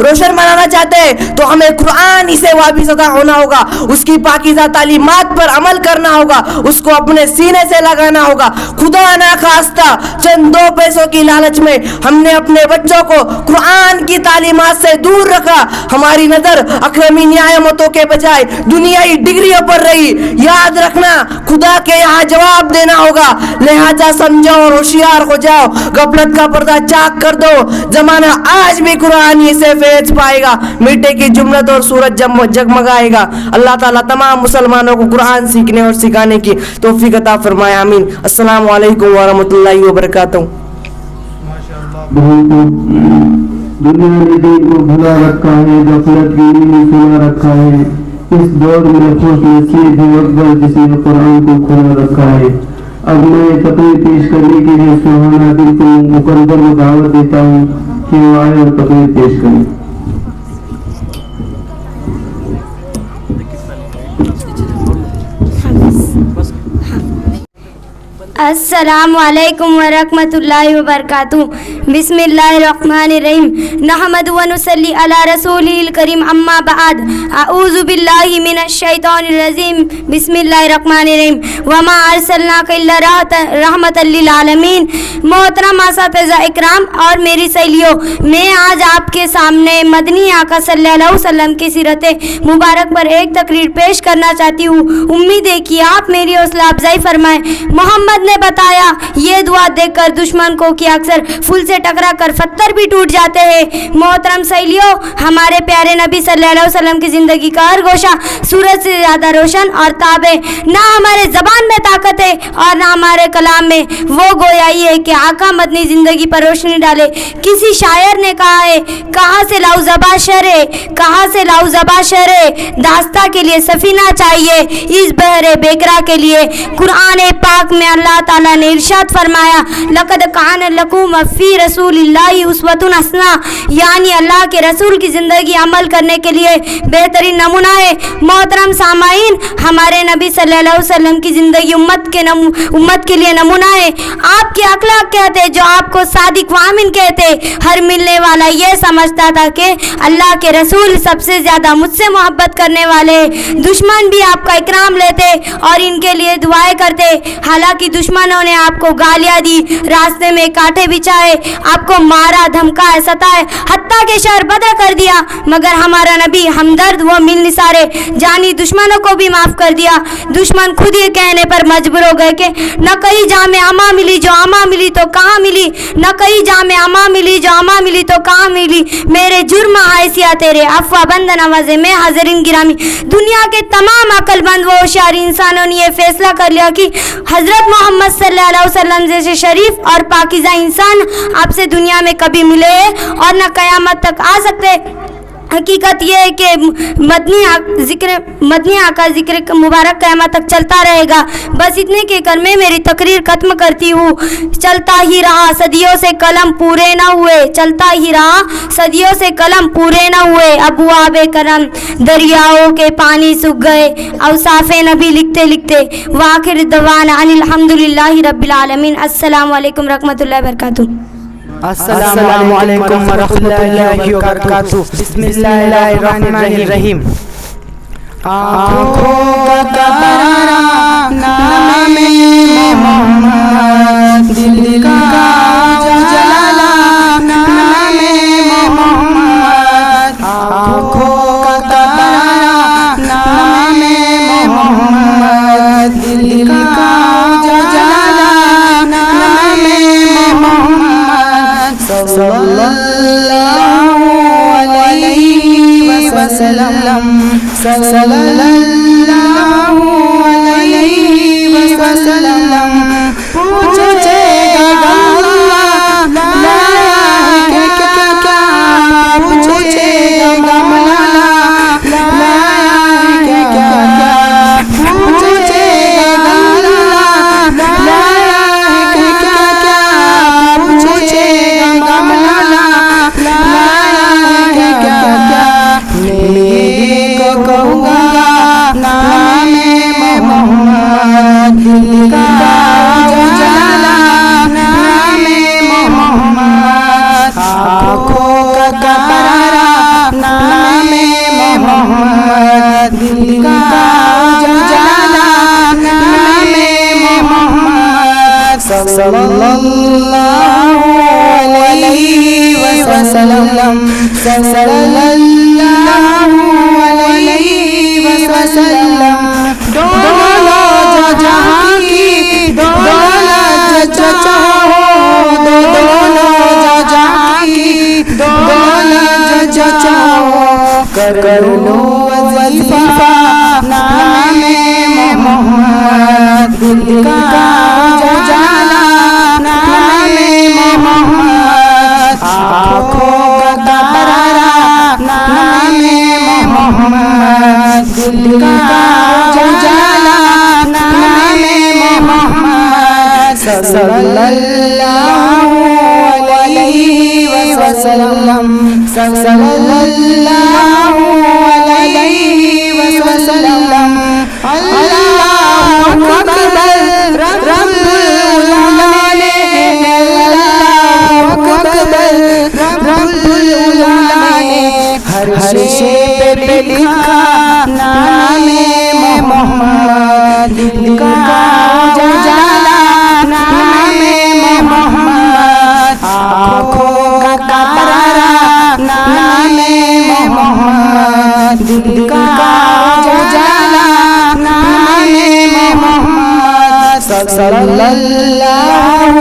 S3: روشن بنانا چاہتے ہیں تو ہمیں قرآن سے وابستہ ہونا ہوگا, اس کی پاکیزہ تعلیمات پر عمل کرنا ہوگا, اس کو اپنے سینے سے لگانا ہوگا. خدا نہ خواستہ چند دو پیسوں کی لالچ میں ہم نے اپنے بچوں کو قرآن کی تعلیمات سے دور رکھا. ہماری نظر اکرمی نعمتوں کے بجائے دنیائی ڈگریوں پر رہی. یاد رکھنا خدا کے یہاں جواب دینا ہوگا, لہذا سمجھو اور ہوشیار ہو جاؤ. غفلت کا پردہ چاک کر دو, زمانہ آج بھی قرآن ہی سے فیض پائے گا. میٹھے کی جملت اور سورج جگمگائے گا. اللہ تعالیٰ تمام مسلمانوں کو قرآن سیکھنے اور سکھانے کی توفیق عطا فرمائے, آمین. السلام علیکم ورحمۃ اللہ وبرکاتہ.
S1: دنیا نے دین کو بھلا رکھا ہے, غفلت کی نیند سنا رکھا ہے. اس دور میں خوش نصیب ہے اکبر جس نے قرآن کو کھلا رکھا ہے. اب میں تقریر پیش کرنے کے لیے سہانا دل کو مقدر کو دعوت دیتا ہوں کہ وہ آئے اور تقریر پیش کریں.
S8: السلام علیکم ورحمۃ اللہ وبرکاتہ. بسم اللہ الرحمن الرحیم. نحمد و نصلی علی رسول الکریم, اما بعد. اعوذ باللہ من الشیطان الرجیم. بسم اللہ الرحمن الرحیم. وما ارسلناک الا رحمۃ للعالمین. محترم اساتذہ اکرام اور میری سہیلیوں, میں آج آپ کے سامنے مدنی آقا صلی اللہ علیہ وسلم کی سیرت مبارک پر ایک تقریر پیش کرنا چاہتی ہوں. امید ہے کہ آپ میری حوصلہ افزائی فرمائیں. محمد نے بتایا یہ دعا دیکھ کر دشمن کو کہ اکثر پھول سے ٹکرا کر پتھر بھی ٹوٹ جاتے ہیں. محترم سہیلیوں, ہمارے پیارے نبی صلی اللہ علیہ وسلم کی زندگی کا ہر گوشہ سورج سے زیادہ روشن اور تاب ہے. نہ ہمارے زبان میں طاقت ہے اور نہ ہمارے کلام میں وہ گویائی ہے کہ آقا مدنی زندگی پر روشنی ڈالے. کسی شاعر نے کہا ہے, کہاں سے لاؤ زبا شرے, کہاں سے لاؤ زبا شرے, داستہ کے لیے سفینہ چاہیے, اس بحر بیکرا کے لیے. قرآن پاک میں اللہ تعالیٰ نے ارشاد فرمایا, لقد کان لکم فی رسول اللہ اسوۃ حسنہ, یعنی اللہ کے رسول کی زندگی عمل کرنے کے لیے بہترین نمونہ ہے. محترم سامعین, ہمارے نبی صلی اللہ علیہ وسلم کی زندگی امت کے لیے نمونہ ہے. آپ کے اخلاق کہتے جو آپ کو صادق و امین کہتے. ہر ملنے والا یہ سمجھتا تھا کہ اللہ کے رسول سب سے زیادہ مجھ سے محبت کرنے والے. دشمن بھی آپ کا اکرام لیتے اور ان کے لیے دعائیں کرتے. حالانکہ دشمنوں نے آپ کو گالیاں دی, راستے میں کانٹے بچھائے, آپ کو مارا, دھمکائے, ستائے, حتیٰ کہ شہر بدر کر دیا, مگر ہمارا نبی ہمدرد و مل نثارے جانی دشمنوں کو بھی معاف کر دیا. دشمن خود یہ کہنے پر مجبور ہو گئے کہ نہ کئی جامع اما ملی جو اما ملی تو کہاں ملی, نہ کئی جامع اما ملی جو اما ملی تو کہاں ملی. میرے جرم حیثیہ تیرے افوا بند نوازے میں حاضرین گرامی. دنیا کے تمام عقل مند و ہوشیار انسانوں نے یہ فیصلہ کر لیا کہ حضرت محمد صلی اللہ علیہ وسلم جیسے شریف اور پاکیزہ انسان آپ سے دنیا میں کبھی ملے اور نہ قیامت تک آ سکتے. حقیقت یہ ہے کہ مدنی آقا ذکر مبارک قیامت تک چلتا رہے گا. بس اتنے کے کر میں میری تقریر ختم کرتی ہوں. چلتا ہی رہا صدیوں سے قلم پورے نہ ہوئے, چلتا ہی رہا صدیوں سے قلم پورے نہ ہوئے. ابواب کرم دریاؤں کے پانی سوکھ گئے, اوصاف نبی لکھتے لکھتے. وآخر دعوانا ان الحمدللہ رب العالمین. السلام علیکم رحمۃ اللہ وبرکاتہ.
S2: السلام علیکم ورحمۃ اللہ وبرکاتہ. بسم اللہ الرحمن الرحیم. آنکھوں کا تارا نام محمد, دل کا اجالا نام محمد. آنکھوں کا تارا نام محمد, دل کا اجالا نام محمد. صلی اللہ علیہ وسلم, صلی اللہ علیہ وسلم. پوچھے گا اللہ لایا کیا کیا, پوچھے گا مولا لایا کیا کیا, پوچھے گا اللہ لایا کیا کیا, پوچھے گا مولا لایا کیا کیا. میں کو کہوں گا نام محمد, دل کا دل کا اجالا نام محمد صلی اللہ علیہ وسلم صلی اللہ علیہ وسلم دونوں جہاں کی دولت چاہو دونوں جہاں کی دولت چاہو کر لو وظیفہ نام محمد دل کا اجالا نام محمد آنکھوں کا تارا نام محمد دل کا اجالا نام محمد صلی اللہ علیہ وسلم صلی اللہ علیہ وسلم اللہ اکبر رب العالمین اللہ اکبر رب العالمین ہر شے پہ لکھا نام محمد دل کا اجالا نام محمد آنکھوں کا تارا نام محمد دل کا اجالا نام محمد صلی اللہ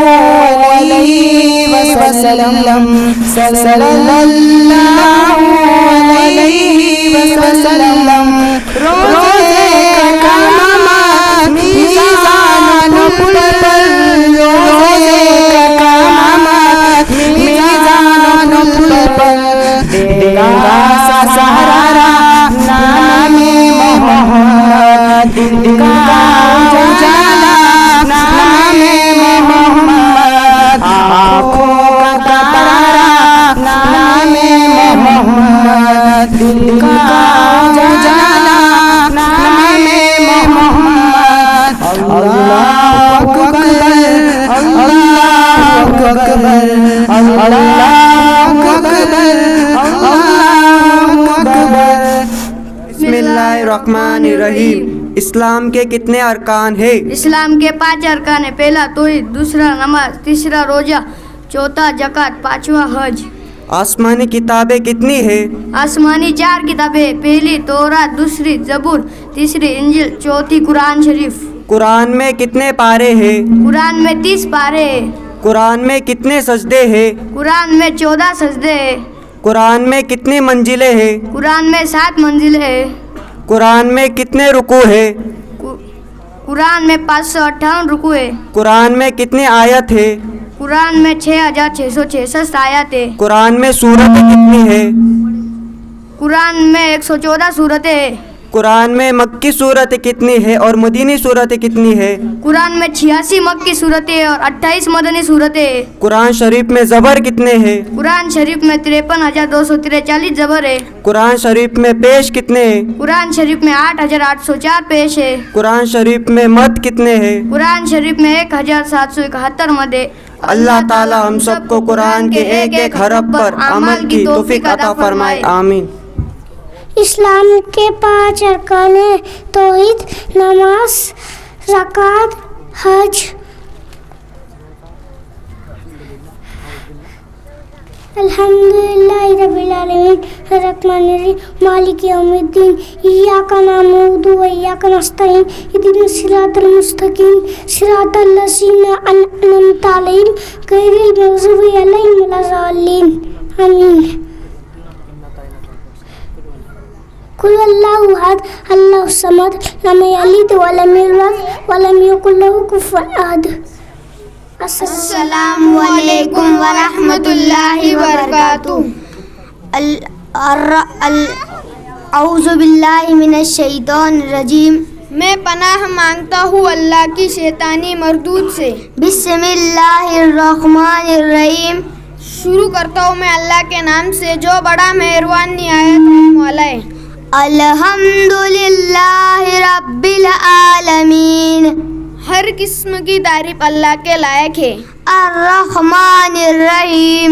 S2: علیہ وسلم صلی اللہ علیہ وسلم روزے کا نام میزان پر روزے کا نام میزان پر دیگا سہارا نام محمد دل کا اجالا نام محمد آنکھوں کا تارا نام محمد دل کا اجالا نام محمد اللہ اکبر اللہ اکبر اللہ اکبر اللہ اکبر
S3: بسم اللہ الرحمن الرحیم. اسلام کے کتنے ارکان ہیں؟
S4: اسلام کے 5 ارکان ہیں. پہلا توحید، دوسرا نماز، تیسرا روزہ، چوتھا زکوٰۃ، پانچواں حج.
S3: آسمانی کتابیں کتنی ہیں؟
S4: آسمانی 4 کتابیں. پہلی تورات، دوسری زبور، تیسری انجیل، چوتھی قرآن شریف.
S3: قرآن میں کتنے پارے ہیں؟
S4: قرآن میں 30 پارے ہیں.
S3: قرآن میں کتنے سجدے ہیں؟
S4: قرآن میں 14 سجدے ہیں.
S3: قرآن میں کتنی منزلیں ہیں؟
S4: قرآن میں 7 منزلیں ہیں.
S3: قرآن میں کتنے رکوع ہیں؟
S4: قرآن میں 558 رکوع ہے.
S3: قرآن میں کتنے آیت ہے؟
S4: قرآن میں 6666 آیات ہے.
S3: قرآن میں سورتیں کتنی ہے؟
S4: قرآن میں 114 سورتیں ہیں.
S3: قرآن میں مکی صورتیں کتنی ہے اور مدینی صورتیں کتنی ہے؟
S4: قرآن میں 86 مکی صورتیں اور 28 مدنی صورتیں ہیں.
S3: قرآن شریف میں زبر کتنے ہیں؟
S4: قرآن شریف میں 53,243 زبر ہے.
S3: قرآن شریف میں پیش کتنے ہیں؟
S4: قرآن شریف میں 8,804 پیش ہے.
S3: قرآن شریف میں مد کتنے ہیں؟
S4: قرآن شریف میں 1,771 مد ہے.
S3: اللہ تعالی ہم سب کو قرآن کے ایک ایک حرف پر عمل کی توفیق عطا فرمائے. آمین.
S8: اسلام کے 5 ارکان ہیں: توحید، نماز، زکوٰۃ، حج. الحمدللہ رب العالمین الرحمن الرحیم مالک یوم الدین ایاک نعبد و ایاک نستعین اهدنا الصراط المستقیم صراط الذین انعمت علیہم غیر المغضوب علیہم ولا الضالین. آمین. قل اللہ احد اللہ الصمد لم یلد ولم یولد ولم یکن له کفوا احد.
S7: السلام علیکم ورحمۃ اللہ وبرکاتہ.
S8: اعوذ باللہ من الشیطان الرجیم.
S7: میں پناہ مانگتا ہوں اللہ کی شیطانی مردود سے.
S8: بسم اللہ الرحمن الرحیم.
S7: شروع کرتا ہوں میں اللہ کے نام سے جو بڑا مہربان نہایت رحم والا ہے.
S8: الحمدللہ رب العالمین.
S7: ہر قسم کی تعریف اللہ کے لائق ہے.
S8: الرحمن الرحیم.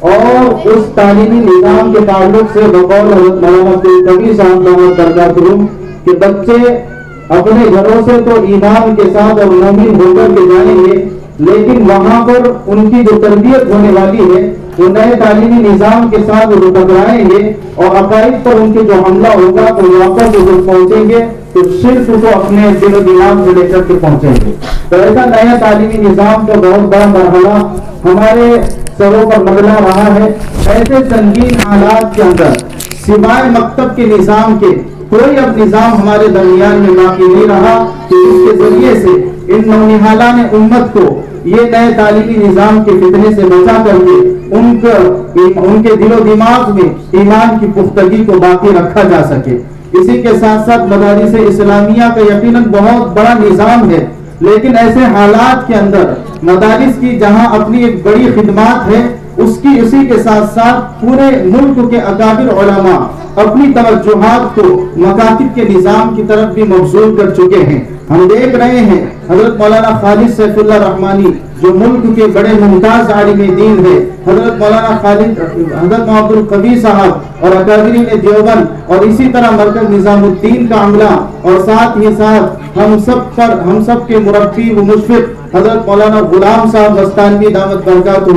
S1: اور اس تعلیمی نظام کے تعلق سے بقول حضرت مولانا عبدالقوی صاحب دامت برکاتہ کہ بچے اپنے گھروں سے تو ایمان کے ساتھ اور مومن ہو کر کے جائیں گے، لیکن وہاں پر ان کی جو تربیت ہونے والی ہے وہ نئے تعلیمی نظام کے ساتھ وہ ٹکرائیں گے اور عقائد پر ان کے جو حملہ ہوگا تو واپس جب پہنچیں گے تو صرف کو اپنے دل و دماغ سے لے کر کے پہنچیں گے۔ تو ایسا نیا تعلیمی نظام کا بہت بڑا مرحلہ ہمارے سروں پر مدلا رہا ہے۔ ایسے سنگین حالات کے اندر سوائے مکتب کے نظام کے کوئی اب نظام ہمارے درمیان میں باقی نہیں رہا کہ اس کے ذریعے سے ان نونہالان امت کو یہ نئے تعلیمی نظام کے فتنے سے بچا کر کے ان کے دل و دماغ میں ایمان کی پختگی کو باقی رکھا جا سکے۔ اسی کے ساتھ ساتھ مدارس اسلامیہ کا یقیناً بہت بڑا نظام ہے، لیکن ایسے حالات کے اندر مدارس کی جہاں اپنی ایک بڑی خدمات ہے، اسی کے ساتھ ساتھ پورے ملک کے اکابر علماء اپنی توجہات کو مکاتب کے نظام کی طرف بھی مبذول کر چکے ہیں۔ ہم دیکھ رہے ہیں حضرت مولانا خالد سیف اللہ رحمانی جو ملک کے بڑے ممتاز عالم دین ہے، حضرت مولانا حضرت محمد القوی صاحب اور اکابرین دیوبند اور اسی طرح مرکز نظام الدین کا عملہ اور ساتھ ہی ساتھ ہم سب کے مربی و مشفق حضرت مولانا غلام صاحب مستانوی دامت برکاتہ،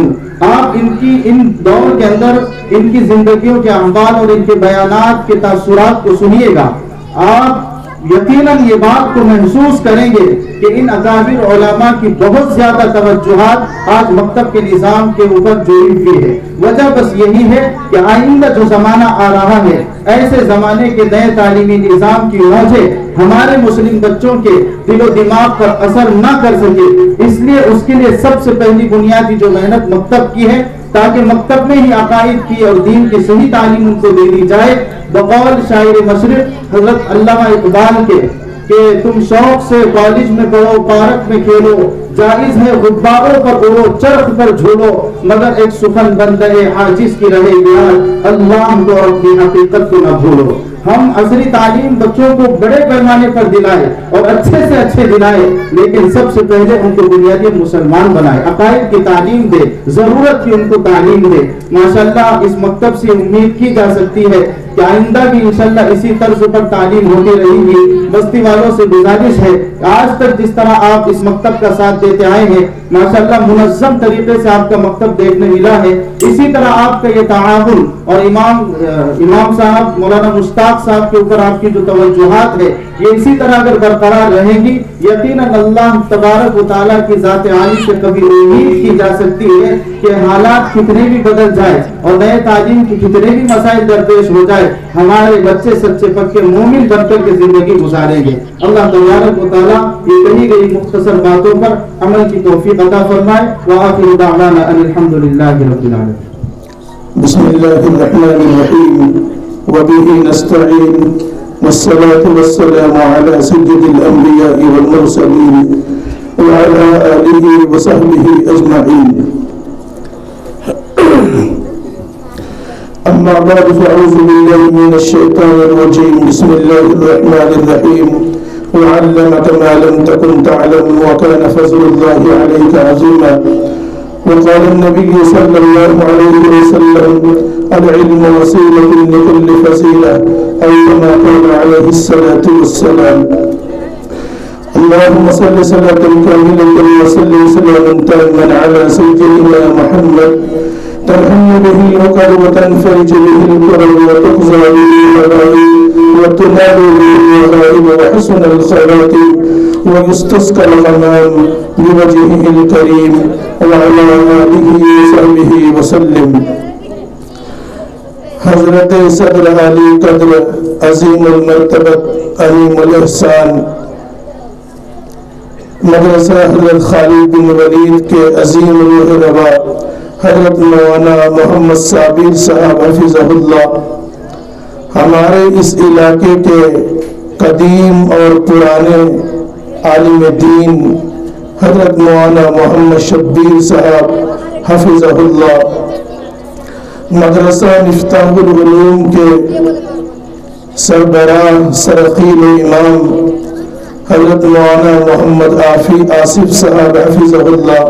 S1: آپ ان دور کے اندر ان کی زندگیوں کے احوال اور ان کے بیانات کے تاثرات کو سنیے گا، آپ یقیناً یہ بات کو محسوس کریں گے کہ ان اکابر علماء کی بہت زیادہ توجہات آج مکتب کے نظام کے اوپر جوڑی ہوئی ہے۔ وجہ بس یہی ہے کہ آئندہ جو زمانہ آ رہا ہے، ایسے زمانے کے نئے تعلیمی نظام کی موجیں ہمارے مسلم بچوں کے دل و دماغ پر اثر نہ کر سکے، اس لیے اس کے لیے سب سے پہلی بنیادی جو محنت مکتب کی ہے تاکہ مکتب میں ہی عقائد کی اور دین کی صحیح تعلیم ان کو دے دی جائے۔ بقول شاعر مشرق حضرت علامہ اقبال کے کہ تم شوق سے کالج میں پڑھو، پارک میں کھیلو، جائز ہے غباروں پر اڑو، چرخ پر جھولو، مگر ایک سخن بندے عاجز کی رہے یاد، اللہ کو اپنی حقیقت کو نہ بھولو۔ ہم عصری تعلیم بچوں کو بڑے پیمانے پر دلائے اور اچھے سے اچھے دلائے، لیکن سب سے پہلے ان کو بنیادی مسلمان بنائے، عقائد کی تعلیم دے، ضرورت کی ان کو تعلیم دے۔ ماشاءاللہ اس مکتب سے امید کی جا سکتی ہے کہ آئندہ بھی انشاءاللہ اسی طرز پر تعلیم ہوتی رہے گی۔ بستی والوں سے گزارش ہے، آج تک جس طرح آپ اس مکتب کا ساتھ دیتے آئے ہیں، ماشاءاللہ منظم طریقے سے آپ کا مکتب دیکھنے ملا ہے، اسی طرح آپ کا یہ تعاون اور امام صاحب مولانا مشتاق صاحب کے اوپر آپ کی جو توجہات ہے یہ اسی طرح اگر برقرار رہے گی، یقیناً اللہ تبارک و تعالیٰ کی ذات عالی سے کبھی امید کی جا سکتی ہے کہ حالات کتنے بھی بدل جائے اور نئے تعلیم کی کتنے بھی مسائل درپیش ہو جائے، ہمارے بچے سچے پکے مومن بن کر کے زندگی گزاریں گے۔ اللہ تبارک و تعالیٰ یہ کہی گئی مختصر باتوں پر عمل کی توفیق عطا فرمائے۔ وآخر دعوانا ان الحمدللہ رب العالمین۔
S10: بسم اللہ الرحمن الرحیم وبه نستعین والصلاة والسلام على سيد الأنبياء والمرسلين وعلى آله وصحبه أجمعين. أما بعد فأعوذ بالله من الشيطان الرجيم. بسم الله الرحمن الرحيم. وعلمك ما لم تكن تعلم وكان فضل الله عليك عظيما. وقال النبي صلى الله عليه وسلم العلم وسيلة لكل فضيلة أو كما قال عليه الصلاة والسلام. اللهم صل صلاة كاملة وسلم سلاما تاما على سيدنا محمد ترحم به العقد وتنفرج به الكرب وتقضى به الحوائج وتنال به الرغائب وحسن الخيرات ويستسقى الغمام بوجهه الكريم وعلى آله وصحبه وسلم. حضرت صدر علی قدر عظیم المرتبت عظیم الاحسان مدرسہ حضرت خالد بن ولید کے عظیم روح روا حضرت مولانا محمد صابر صاحب حفظہ اللہ، ہمارے اس علاقے کے قدیم اور پرانے عالم دین حضرت مولانا محمد شبیر صاحب حفظہ اللہ، مدرسہ مفتاح العلوم کے سربراہ سرخیل امام حضرت مولانا محمد آصف صاحب حفظہ اللہ،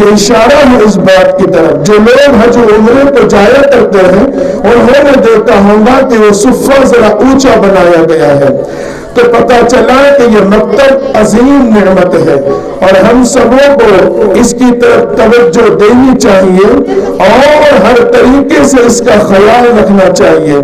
S10: یہ اشارہ ہے اس بات کی طرف جو لوگ حج و عمرے کو جایا کرتے ہیں انہوں نے دیکھا ہوگا کہ وہ صفہ ذرا اونچا بنایا گیا ہے، تو پتہ چلا کہ یہ مکتب عظیم نعمت ہے اور ہم سبوں کو اس کی طرف توجہ دینی چاہیے اور ہر طریقے سے اس کا خیال رکھنا چاہیے۔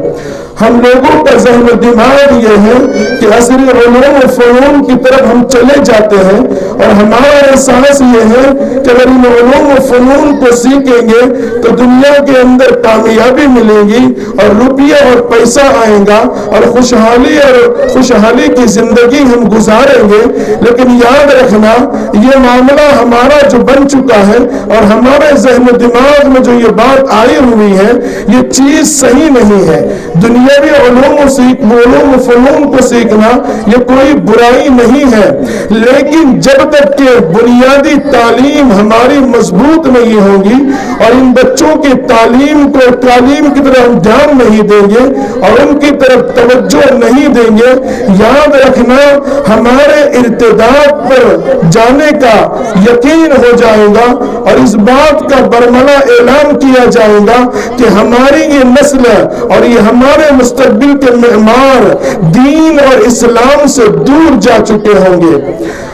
S10: ہم لوگوں کا ذہن و دماغ یہ ہے کہ عصری علوم و فنون کی طرف ہم چلے جاتے ہیں اور ہمارا احساس یہ ہے کہ اگر ان علوم و فنون کو سیکھیں گے تو دنیا کے اندر کامیابی ملے گی اور روپیہ اور پیسہ آئے گا اور خوشحالی کی زندگی ہم گزاریں گے، لیکن یاد رکھنا یہ معاملہ ہمارا جو بن چکا ہے اور ہمارے ذہن و دماغ میں جو یہ بات آئی ہوئی ہے یہ چیز صحیح نہیں ہے۔ دنیاوی علوم و فنون کو سیکھنا یہ کوئی برائی نہیں ہے، لیکن جب تک کہ بنیادی تعلیم ہماری مضبوط نہیں ہوگی اور ان بچوں کی تعلیم کی طرف ہم دھیان نہیں دیں گے اور ان کی طرف توجہ نہیں دیں گے، یاد رکھنا ہمارے ارتداد پر جانے کا یقین ہو جائے گا اور اس بات کا برملا اعلان کیا جائے گا کہ ہماری یہ نسل اور یہ ہمارے مستقبل کے معمار دین اور اسلام سے دور جا چکے ہوں گے۔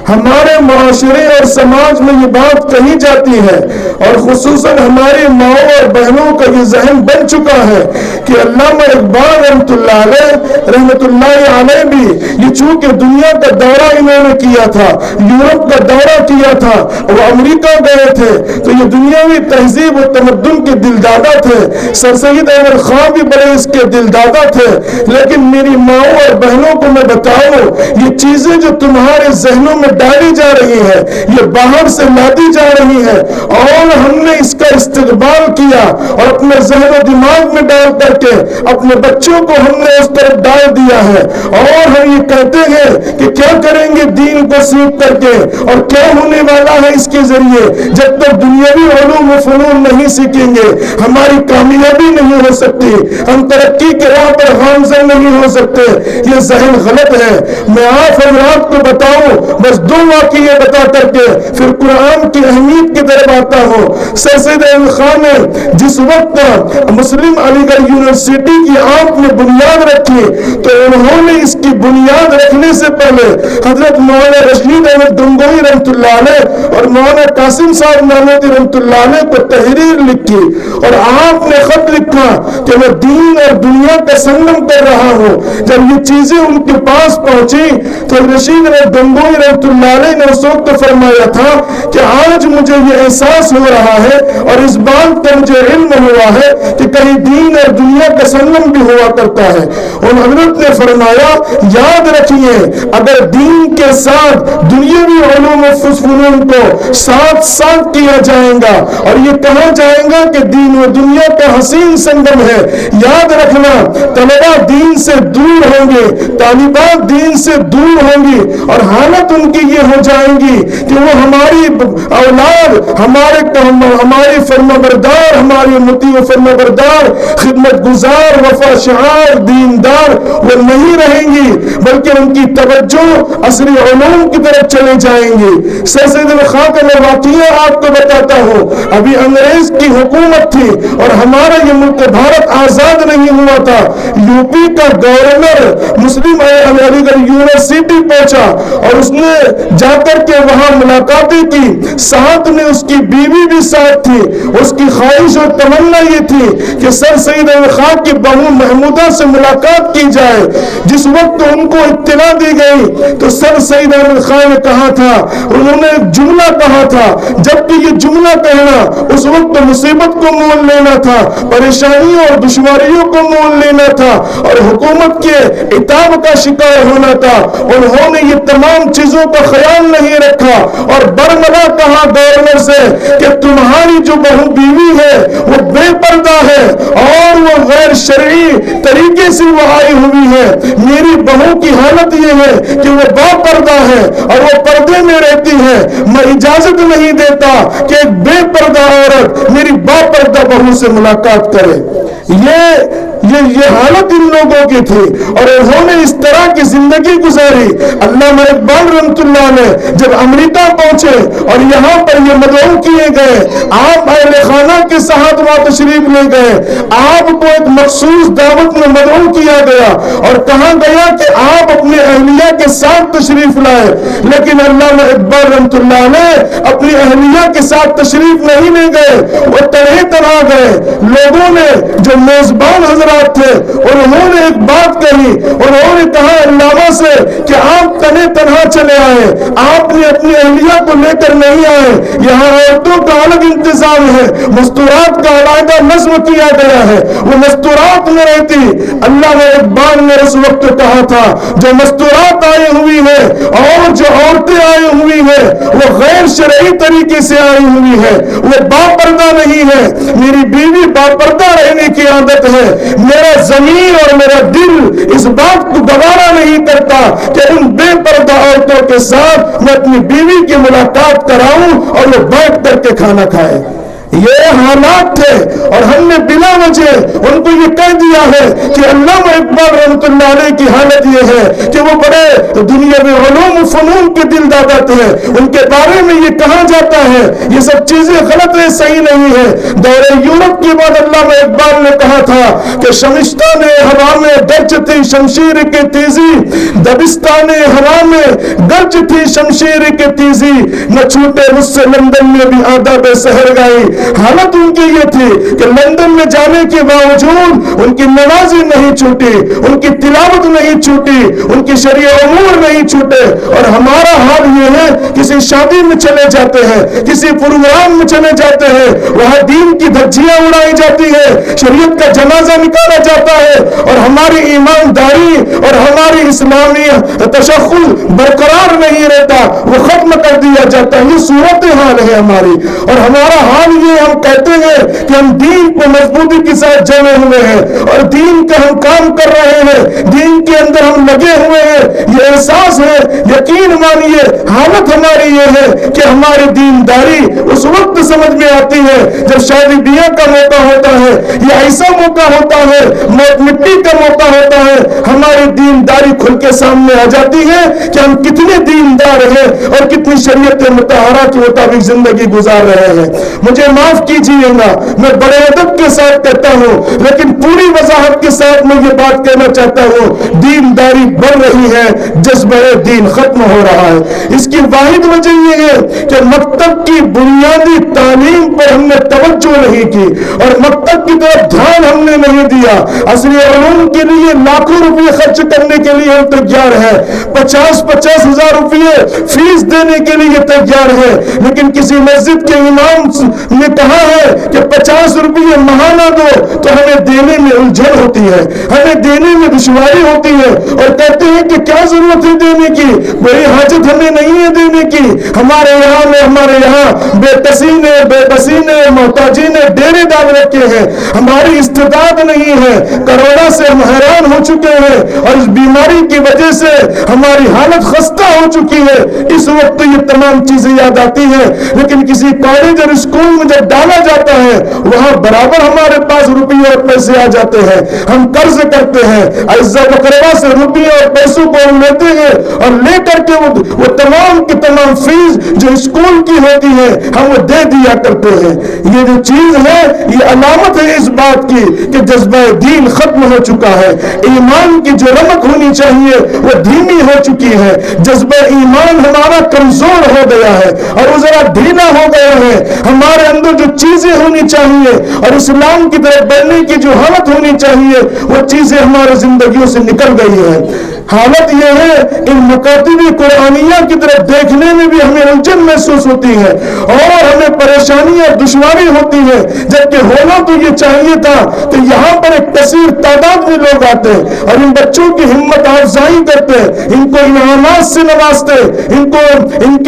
S10: ہمارے معاشرے اور سماج میں یہ بات کہی جاتی ہے اور خصوصاً ہماری ماؤں اور بہنوں کا یہ ذہن بن چکا ہے کہ علامہ اقبال رحمت اللہ علیہ بھی یہ چونکہ دنیا کا دورہ انہوں نے کیا تھا، یورپ کا دورہ کیا تھا، وہ امریکہ گئے تھے تو یہ دنیاوی تہذیب و تمدن کے دل دادا تھے، سر سید احمد خان بھی بڑے اس کے دل دادا تھے، لیکن میری ماؤں اور بہنوں کو میں بتاؤں یہ چیزیں جو تمہارے ذہنوں میں ڈالی جا رہی ہے یہ باہر سے لاتی جا رہی ہے اور ہم نے اس کا استقبال کیا اور اپنے ذہن و دماغ میں ڈال کر کے اپنے بچوں کو ہم نے اس طرف ڈال دیا ہے اور ہم یہ کہتے ہیں کہ کیا کریں گے دین کو سیکھ کر کے اور کیا ہونے والا ہے اس کے ذریعے، جب تک دنیاوی علوم و فنون نہیں سیکھیں گے ہماری کامیابی نہیں ہو سکتی، ہم ترقی کے راہ پر گامزن نہیں ہو سکتے۔ یہ ذہن غلط ہے۔ میں آپ حضرات کو بتاؤں بس دو واقعے بتا کر کے پھر قرآن کی اہمیت کی طرف آتا ہوں۔ سر سید احمد خان نے جس وقت مسلم علی گڑھ یونیورسٹی کی آپ نے بنیاد رکھی تو انہوں نے اس کی بنیاد رکھنے سے پہلے حضرت مولانا رشید احمد گنگوئی رحمۃ اللہ علیہ اور مولانا قاسم صاحب نانوتوی رحمۃ اللہ علیہ کو تحریر لکھی اور آپ نے خط لکھا کہ میں دین اور دنیا کا سنگم کر رہا ہوں۔ جب یہ چیزیں ان کے پاس پہنچی تو رشید احمد گنگوئی رحمۃ اللہ علیہ نے اس وقت فرمایا تھا کہ آج مجھے یہ احساس ہو رہا ہے اور اس بات کا مجھے علم ہوا ہے کہ کہیں دین اور دنیا کا سنگم بھی ہوا کرتا ہے۔ ان حضرت نے فرمایا یاد رکھیے اگر دین کے ساتھ دنیاوی علوم و فنون کو ساتھ ساتھ کیا جائے گا اور یہ کہا جائے گا کہ دین و دنیا کا حسین سنگم ہے، یاد رکھنا طلبہ دین سے دور ہوں گے، طالبات دین سے دور ہوں گی اور حالت ان کی یہ ہو جائے گی کہ وہ ہماری اولاد ہماری فرمانبردار، ہماری مطیع و فرمانبردار، خدمت گزار، وفا شعار، دیندار وہ نہیں رہیں گی بلکہ ان کی توجہ عصری علوم کی طرف چلے جائیں گی۔ سر سید احمد خان کا میں واقعہ آپ کو بتاتا ہوں، ابھی انگریز کی حکومت تھی اور ہمارا یہ ملک بھارت آزاد نہیں ہوا تھا، یو پی کا گورنر مسلم علی گڑھ یونیورسٹی پہنچا اور اس نے جا کر کے وہاں ملاقاتیں کی، ساتھ میں اس کی بیوی بھی ساتھ تھی، اس کی خواہش اور تمنا یہ تھی کہ سر سید احمد خان کی بہو محمودہ سے ملاقات کی جائے۔ جس وقت ان کو اطلاع دی گئی تو سر سید احمد خان نے کہا تھا، انہوں نے ایک جملہ کہا تھا، جبکہ یہ جملہ کہنا اس وقت مصیبت کو مول لینا تھا، پریشانیوں اور دشواریوں کو مول لینا تھا اور حکومت کے عتاب کا شکار ہونا تھا۔ انہوں نے یہ تمام چیزوں کا خیال نہیں رکھا اور برملا کہا گورنر سے کہ تمہاری جو بہو بیوی ہے وہ بے پردہ ہے اور وہ غیر شرعی طریقے سے وہ آئی ہوئی ہے، میری بہو کی حالت یہ ہے کہ وہ با پردہ ہے اور وہ پردے میں رہتی ہے، میں اجازت نہیں دیتا کہ ایک بے پردہ عورت میری با پردہ بہو سے ملاقات کرے۔ یہ حالت ان لوگوں کی تھی اور انہوں نے اس طرح کی زندگی گزاری. علامہ اقبال رحمۃ اللہ علیہ جب امریکہ پہنچے اور یہاں پر یہ مدعو کیے گئے, آپ اہل خانہ کے ساتھ وہاں تشریف لے گئے, آپ کو ایک مخصوص دعوت میں مدعو کیا گیا اور کہا گیا کہ آپ اپنے اہلیہ کے ساتھ تشریف لائے. لیکن علامہ اقبال رحمۃ اللہ علیہ اپنی اہلیہ کے ساتھ تشریف نہیں لے گئے, وہ تنہے تنہا گئے. لوگوں نے جو میزبان حضرات تھے انہوں نے ایک بات کہی, انہوں نے کہا علامہ سے کہ آپ تنہے تنہا چلے آئے, آپ نے اپنی اہلیہ کو لے کر نہیں آئے, یہاں عورتوں کا الگ انتظام ہے, مستورات کا علیحدہ نظم کیا گیا ہے, وہ مستورات میں رہتی. علامہ اقبال نے اس وقت کہا تھا جو مستورات آئی ہوئی ہے اور جو عورتیں آئی ہوئی ہیں وہ غیر شرعی طریقے سے آئی ہوئی ہے, وہ باپردہ نہیں ہے. میری بیوی باپردہ رہنے کی عادت ہے, میرا ضمیر اور میرا دل اس بات کو گوارا نہیں کرتا کہ ان بے پردہ عورتوں کے ساتھ میں اپنی بیوی کی ملاقات کراؤں اور وہ بیٹھ کر کے کھانا کھائے. یہ حالات تھے اور ہم نے بلا وجہ ان کو یہ کہہ دیا ہے کہ علامہ اقبال رحمۃ اللہ علیہ کی حالت یہ ہے کہ وہ بڑے دنیاوی علوم و فنون کے دل دادا تھے. ان کے بارے میں یہ کہا جاتا ہے, یہ سب چیزیں غلط ہے, صحیح نہیں ہے. دور یورپ کے بعد علامہ اقبال نے کہا تھا کہ شمشتان ہوا میں درج تھی شمشیر کی تیزی, دبستان ہوا میں گرج تھی شمشیر کی تیزی, نہ چھوٹے مجھ سے لندن میں بھی آداب سحر گائی. حالت ان کی یہ تھی کہ لندن میں جانے کے باوجود ان کی نمازیں نہیں چھوٹی, ان کی تلاوت نہیں چھوٹی, ان کی شرعی امور نہیں چھوٹے. اور ہمارا حال یہ ہے, کسی شادی میں چلے جاتے ہیں, کسی پروگرام میں چلے جاتے ہیں, وہاں دین کی دھجیاں اڑائی جاتی ہے, شریعت کا جنازہ نکالا جاتا ہے اور ہماری ایمانداری اور ہماری اسلامی تشخص برقرار نہیں رہتا, وہ ختم کر دیا جاتا ہے. یہ صورت حال ہے ہماری. اور ہمارا حال یہ, ہم کہتے ہیں کہ ہم دین کو مضبوطی کے ساتھ جمے ہوئے ہیں اور دین کا ہم کام کر رہے ہیں, دین کے اندر ہم لگے ہوئے ہیں, یہ احساس ہے. یقین مانیے حالت ہماری یہ ہے کہ ہماری دینداری اس وقت سمجھ میں آتی ہے جب شادی بیاہ کا موقع ہوتا ہے یا ایسا موقع ہوتا ہے, موت مٹی کا موقع ہوتا ہے, ہماری دینداری کھل کے سامنے آ جاتی ہے کہ ہم کتنے دیندار ہیں اور کتنی شریعت مطہرہ کے مطابق زندگی گزار رہے ہیں. مجھے معاف کیجیے گا, میں بڑے ادب کے ساتھ کہتا ہوں لیکن پوری وضاحت کے ساتھ میں یہ بات کہنا چاہتا ہوں, دینداری بڑھ رہی ہے, جذبہ دین ختم ہو رہا ہے. اس کی واحد وجہ یہ ہے کہ مکتب کی بنیادی تعلیم پر ہم نے توجہ نہیں کی اور مکتب کی طرف دھیان ہم نے نہیں دیا. اصلی علوم کے لیے لاکھوں روپے خرچ کرنے کے لیے ہم تیار ہیں, 50,000 روپے فیس دینے کے لیے تیار ہیں, لیکن کسی مسجد کے امام نے کہا ہے کہ 50 روپے ماہانہ دو تو ہمیں دینے میں الجھن ہوتی ہے, ہمیں دینے میں دشواری ہوتی ہے اور کہتے ہیں کہ کیا ضرورت ہے دینے کی, کوئی حاجت ہمیں نہیں ہے دینے کی. ہمارے یہاں بے کسی نے بے بسی نے محتاجی نے ڈیرے ڈال رکھے ہیں, ہماری استطاعت نہیں ہے, کرونا سے ہم حیران ہو چکے ہیں اور اس بیماری کی وجہ سے ہماری حالت خستہ ہو چکی ہے. اس وقت یہ تمام چیزیں یاد آتی ہیں, لیکن کسی کالج اور اسکول میں جب ڈالا جاتا ہے وہاں برابر ہمارے پاس روپیے اور پیسے آ جاتے ہیں, ہم قرض کرتے ہیں, عزا وقربا سے روپیے اور پیسوں کو ہم لیتے ہیں اور لے کر کے وہ تمام کی تمام فیس جو اسکول کی ہوتی ہے ہم وہ دے دیا کرتے ہیں. یہ جو چیز ہے یہ علامت ہے اس بات کی کہ جذبہ دین ختم ہو چکا ہے, ایمان کی جو رمق ہونی چاہیے وہ دھیمی ہو چکی ہے, جذبہ ایمان ہمارا کمزور ہو گیا ہے اور وہ ذرا ڈھیلا ہو گیا ہے. ہمارے اندر جو چیزیں ہونی چاہیے اور اسلام کی طرف بڑھنے کی جو حالت ہونی چاہیے وہ چیزیں ہمارے زندگیوں سے نکل گئی ہیں. حالت یہ ہے ان مکاتبی قرآنیہ کی طرف دیکھنے میں بھی ہمیں الجھن محسوس ہوتی ہے اور ہمیں پریشانی اور دشواری ہوتی ہے, جبکہ ہونا تو یہ چاہیے تھا کہ یہاں پر ایک کثیر تعداد میں لوگ آتے اور ان بچوں کی ہمت افزائی کرتے, ان کو انعامات سے نوازتے, ان کے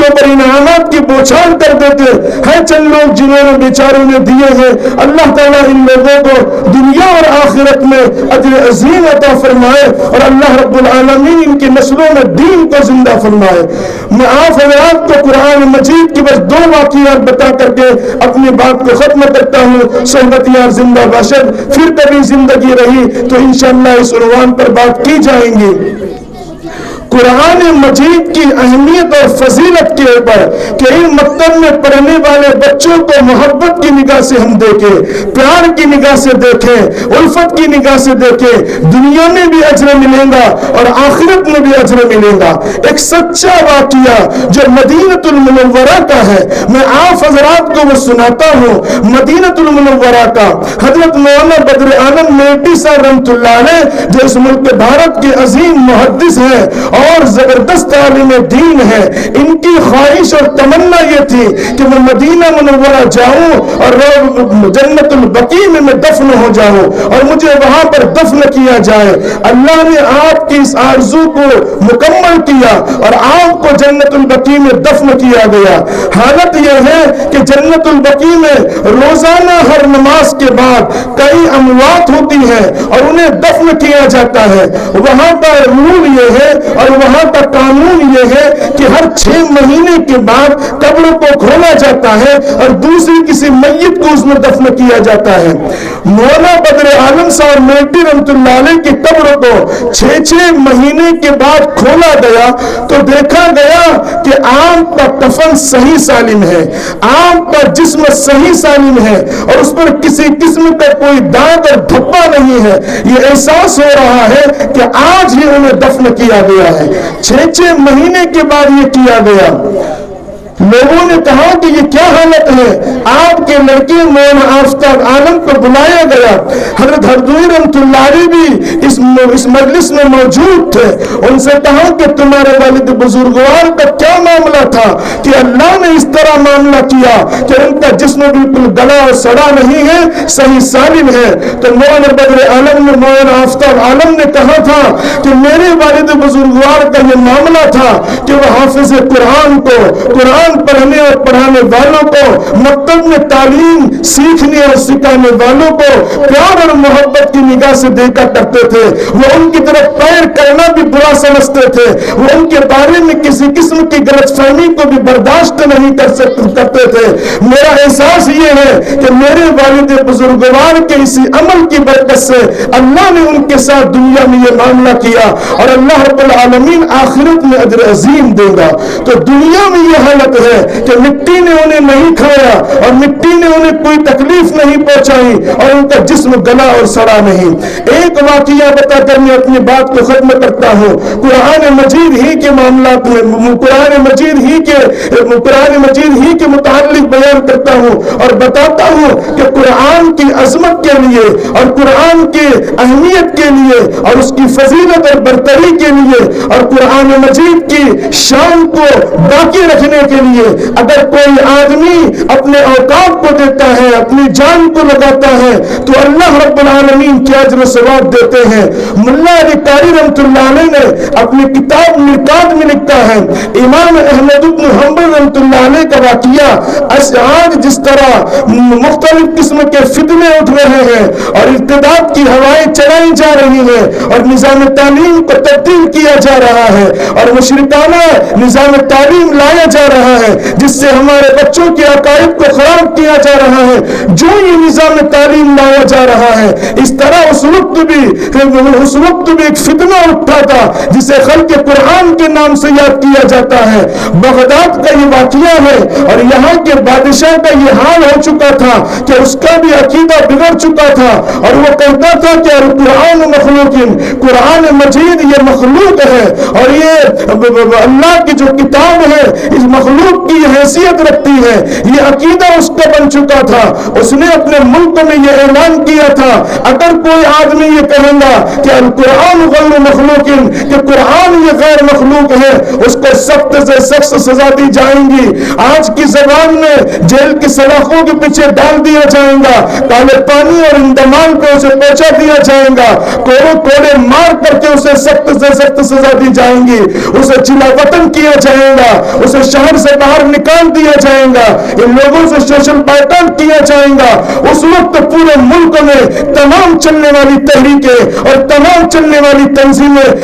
S10: اوپر انعامات کی بوچھار کر دیتے ہیں. چند لوگ جنہوں نے بیچاروں نے دیے ہیں, اللہ تعالیٰ ان لوگوں کو دنیا اور آخرت میں اجر عظیم عطا فرمائے اور اللہ رب العالمین العالمین ان کی نسلوں میں دین کو زندہ فرمائے۔ میں آپ حضرات کو قرآن مجید کی بس 2 واقعات بتا کر کے اپنی بات کو ختم کرتا ہوں۔ صحبت یار زندہ باشد، پھر کبھی زندگی رہی تو انشاءاللہ اس عنوان پر بات کی جائیں گی۔ قرآن مجید کی اہمیت اور فضیلت کے اوپر کہ ان مکتب میں پڑھنے والے بچوں کو محبت کی نگاہ سے ہم دیکھیں، پیار کی نگاہ سے دیکھیں، الفت کی نگاہ سے دیکھیں، دنیا میں بھی اجر ملے گا اور آخرت میں بھی اجر ملے گا۔ ایک سچا واقعہ جو مدینہ المنورہ کا ہے، میں آپ حضرات کو وہ سناتا ہوں۔ مدینہ المنورہ کا حضرت مولانا بدر عالم میٹی صاحب رحمۃ اللہ علیہ جو اس ملک بھارت کے عظیم محدث ہیں اور زبردست عالم دین ہے، ان کی خواہش اور تمنا یہ تھی کہ میں مدینہ منورہ جاؤں اور جنت البقیع میں دفن ہو جاؤں اور مجھے وہاں پر دفن کیا جائے۔ اللہ نے آپ کی اس آرزو کو مکمل کیا اور آپ کو جنت البقیع میں دفن کیا گیا۔ حالت یہ ہے کہ جنت البقیع میں روزانہ ہر نماز کے بعد کئی اموات ہوتی ہیں اور انہیں دفن کیا جاتا ہے۔ وہاں کا رول یہ ہے اور وہاں کا قانون یہ ہے کہ ہر 6 مہینے کے بعد قبروں کو کھولا جاتا ہے اور دوسری کسی میت کو اس میں دفن کیا جاتا ہے۔ مولانا بدر عالم صاحب میٹی رحمۃ اللہ علیہ کی قبر کو 6 مہینے کے بعد کھولا گیا تو دیکھا گیا کہ آپ کا کفن صحیح سالم ہے، آپ کا جسم صحیح سالم ہے اور اس پر کسی قسم کا کوئی داغ اور دھبا نہیں ہے۔ یہ احساس ہو رہا ہے کہ آج ہی انہیں دفن کیا گیا ہے۔ 6 مہینے کے بعد یہ کیا گیا۔ لوگوں نے کہا کہ یہ کیا حالت ہے؟ آپ کے لڑکے مولانا آفتاب عالم کو بلایا گیا۔ حضرت ہردوئی رحمۃ اللہ علیہ بھی اس مجلس میں موجود تھے۔ ان سے کہا کہ تمہارے والد بزرگوار کا کیا معاملہ تھا کہ اللہ نے اس طرح معاملہ کیا کہ ان کا جسم بالکل گلا اور سڑا نہیں ہے، صحیح سالم ہے۔ تو مولانا بدر عالم نے مولانا آفتاب عالم نے کہا تھا کہ میرے والد بزرگوار کا یہ معاملہ تھا کہ وہ حافظ قرآن کو، قرآن پڑھنے اور پڑھانے والوں کو، مکتب میں تعلیم سیکھنے اور سکھانے والوں کو پیار اور محبت کی نگاہ سے دیکھا کرتے تھے۔ وہ ان کی طرف پیر کرنا بھی برا سمجھتے تھے، وہ ان کے بارے میں کسی قسم کی غلط فہمی کو بھی برداشت نہیں کرتے تھے۔ میرا احساس یہ ہے کہ میرے والد بزرگوار کے اسی عمل کی برکت سے اللہ نے ان کے ساتھ دنیا میں یہ معاملہ کیا اور اللہ رب العالمین آخرت میں اجر عظیم دے گا۔ تو دنیا میں یہ حالت ہے کہ مٹی نے انہیں نہیں کھایا اور مٹی نے انہیں کوئی تکلیف نہیں پہنچائی اور ان کا جسم گلا اور سڑا نہیں۔ ایک واقعہ بتا کر میں اپنی بات کو ختم کرتا ہوں۔ قرآن مجید ہی کے معاملات میں قرآن مجید ہی کے متعلق بیان کرتا ہوں اور بتاتا ہوں کہ قرآن کی عظمت کے لیے اور قرآن کی اہمیت کے لیے اور اس کی فضیلت اور برتری کے لیے اور قرآن مجید کی شان کو باقی رکھنے کے لیے اگر کوئی آدمی اپنے اوقات کو دیتا ہے، اپنی جان کو لگاتا ہے تو اللہ رب العالمین کیا اجر و ثواب دیتے ہیں۔ ملا علی قاری رحمۃ اللہ علیہ نے اپنی کتاب مرقات میں لکھتا ہے امام احمد بن حنبل رحمۃ اللہ علیہ کا واقعہ، آج جس طرح مختلف قسم کے فتنے اٹھ رہے ہیں اور ارتداد کی ہوائیں چلائی جا رہی ہیں اور نظام تعلیم کو تبدیل کیا جا رہا ہے اور مشرکانہ نظام تعلیم لایا جا رہا ہے جس سے ہمارے بچوں کے عقائد کو خراب کیا جا رہا ہے، جو یہ نظام تعلیم لایا جا رہا ہے اس طرح اس وقت بھی ایک فتنہ اٹھا تھا جسے خلق قرآن کے نام سے یاد کیا جاتا ہے۔ بغداد کا یہ واقعہ ہے اور یہاں کے بادشاہ کا یہ حال ہو چکا تھا کہ اس کا بھی عقیدہ بگڑ چکا تھا اور وہ کہتا تھا کہ قرآن مخلوق، قرآن مجید یہ مخلوق ہے اور یہ اللہ کی جو کتاب ہے اس مخلوق کی حیثیت رکھتی ہے۔ یہ عقیدہ اس کا بن چکا تھا۔ اس نے اپنے ملک میں یہ اعلان کیا تھا اگر کوئی آدمی یہ کہے گا کہ القرآن غیر مخلوق، کہ قرآن یہ غیر مخلوق ہے، اس کو سخت سے سخت سزا دی جائیں گی۔ آج کی زبان میں جیل کی سلاخوں کے پیچھے ڈال دیا جائے گا، کالے پانی اور اندمان پہ اسے پہنچا دیا جائے گا، کوڑے مار کر کے اسے سخت سے سخت سزا دی جائیں گی، اسے چلا وطن کیا جائے گا، اسے شہر سے باہر نکال دیا جائے گا، ان لوگوں سے سوشل بائیکاٹ کیا جائے گا۔ اس وقت پورے ملک میں تمام چلنے والی تحریکیں اور تمام چلنے والی تنظیمیں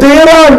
S10: 13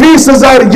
S10: 20,000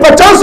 S10: 50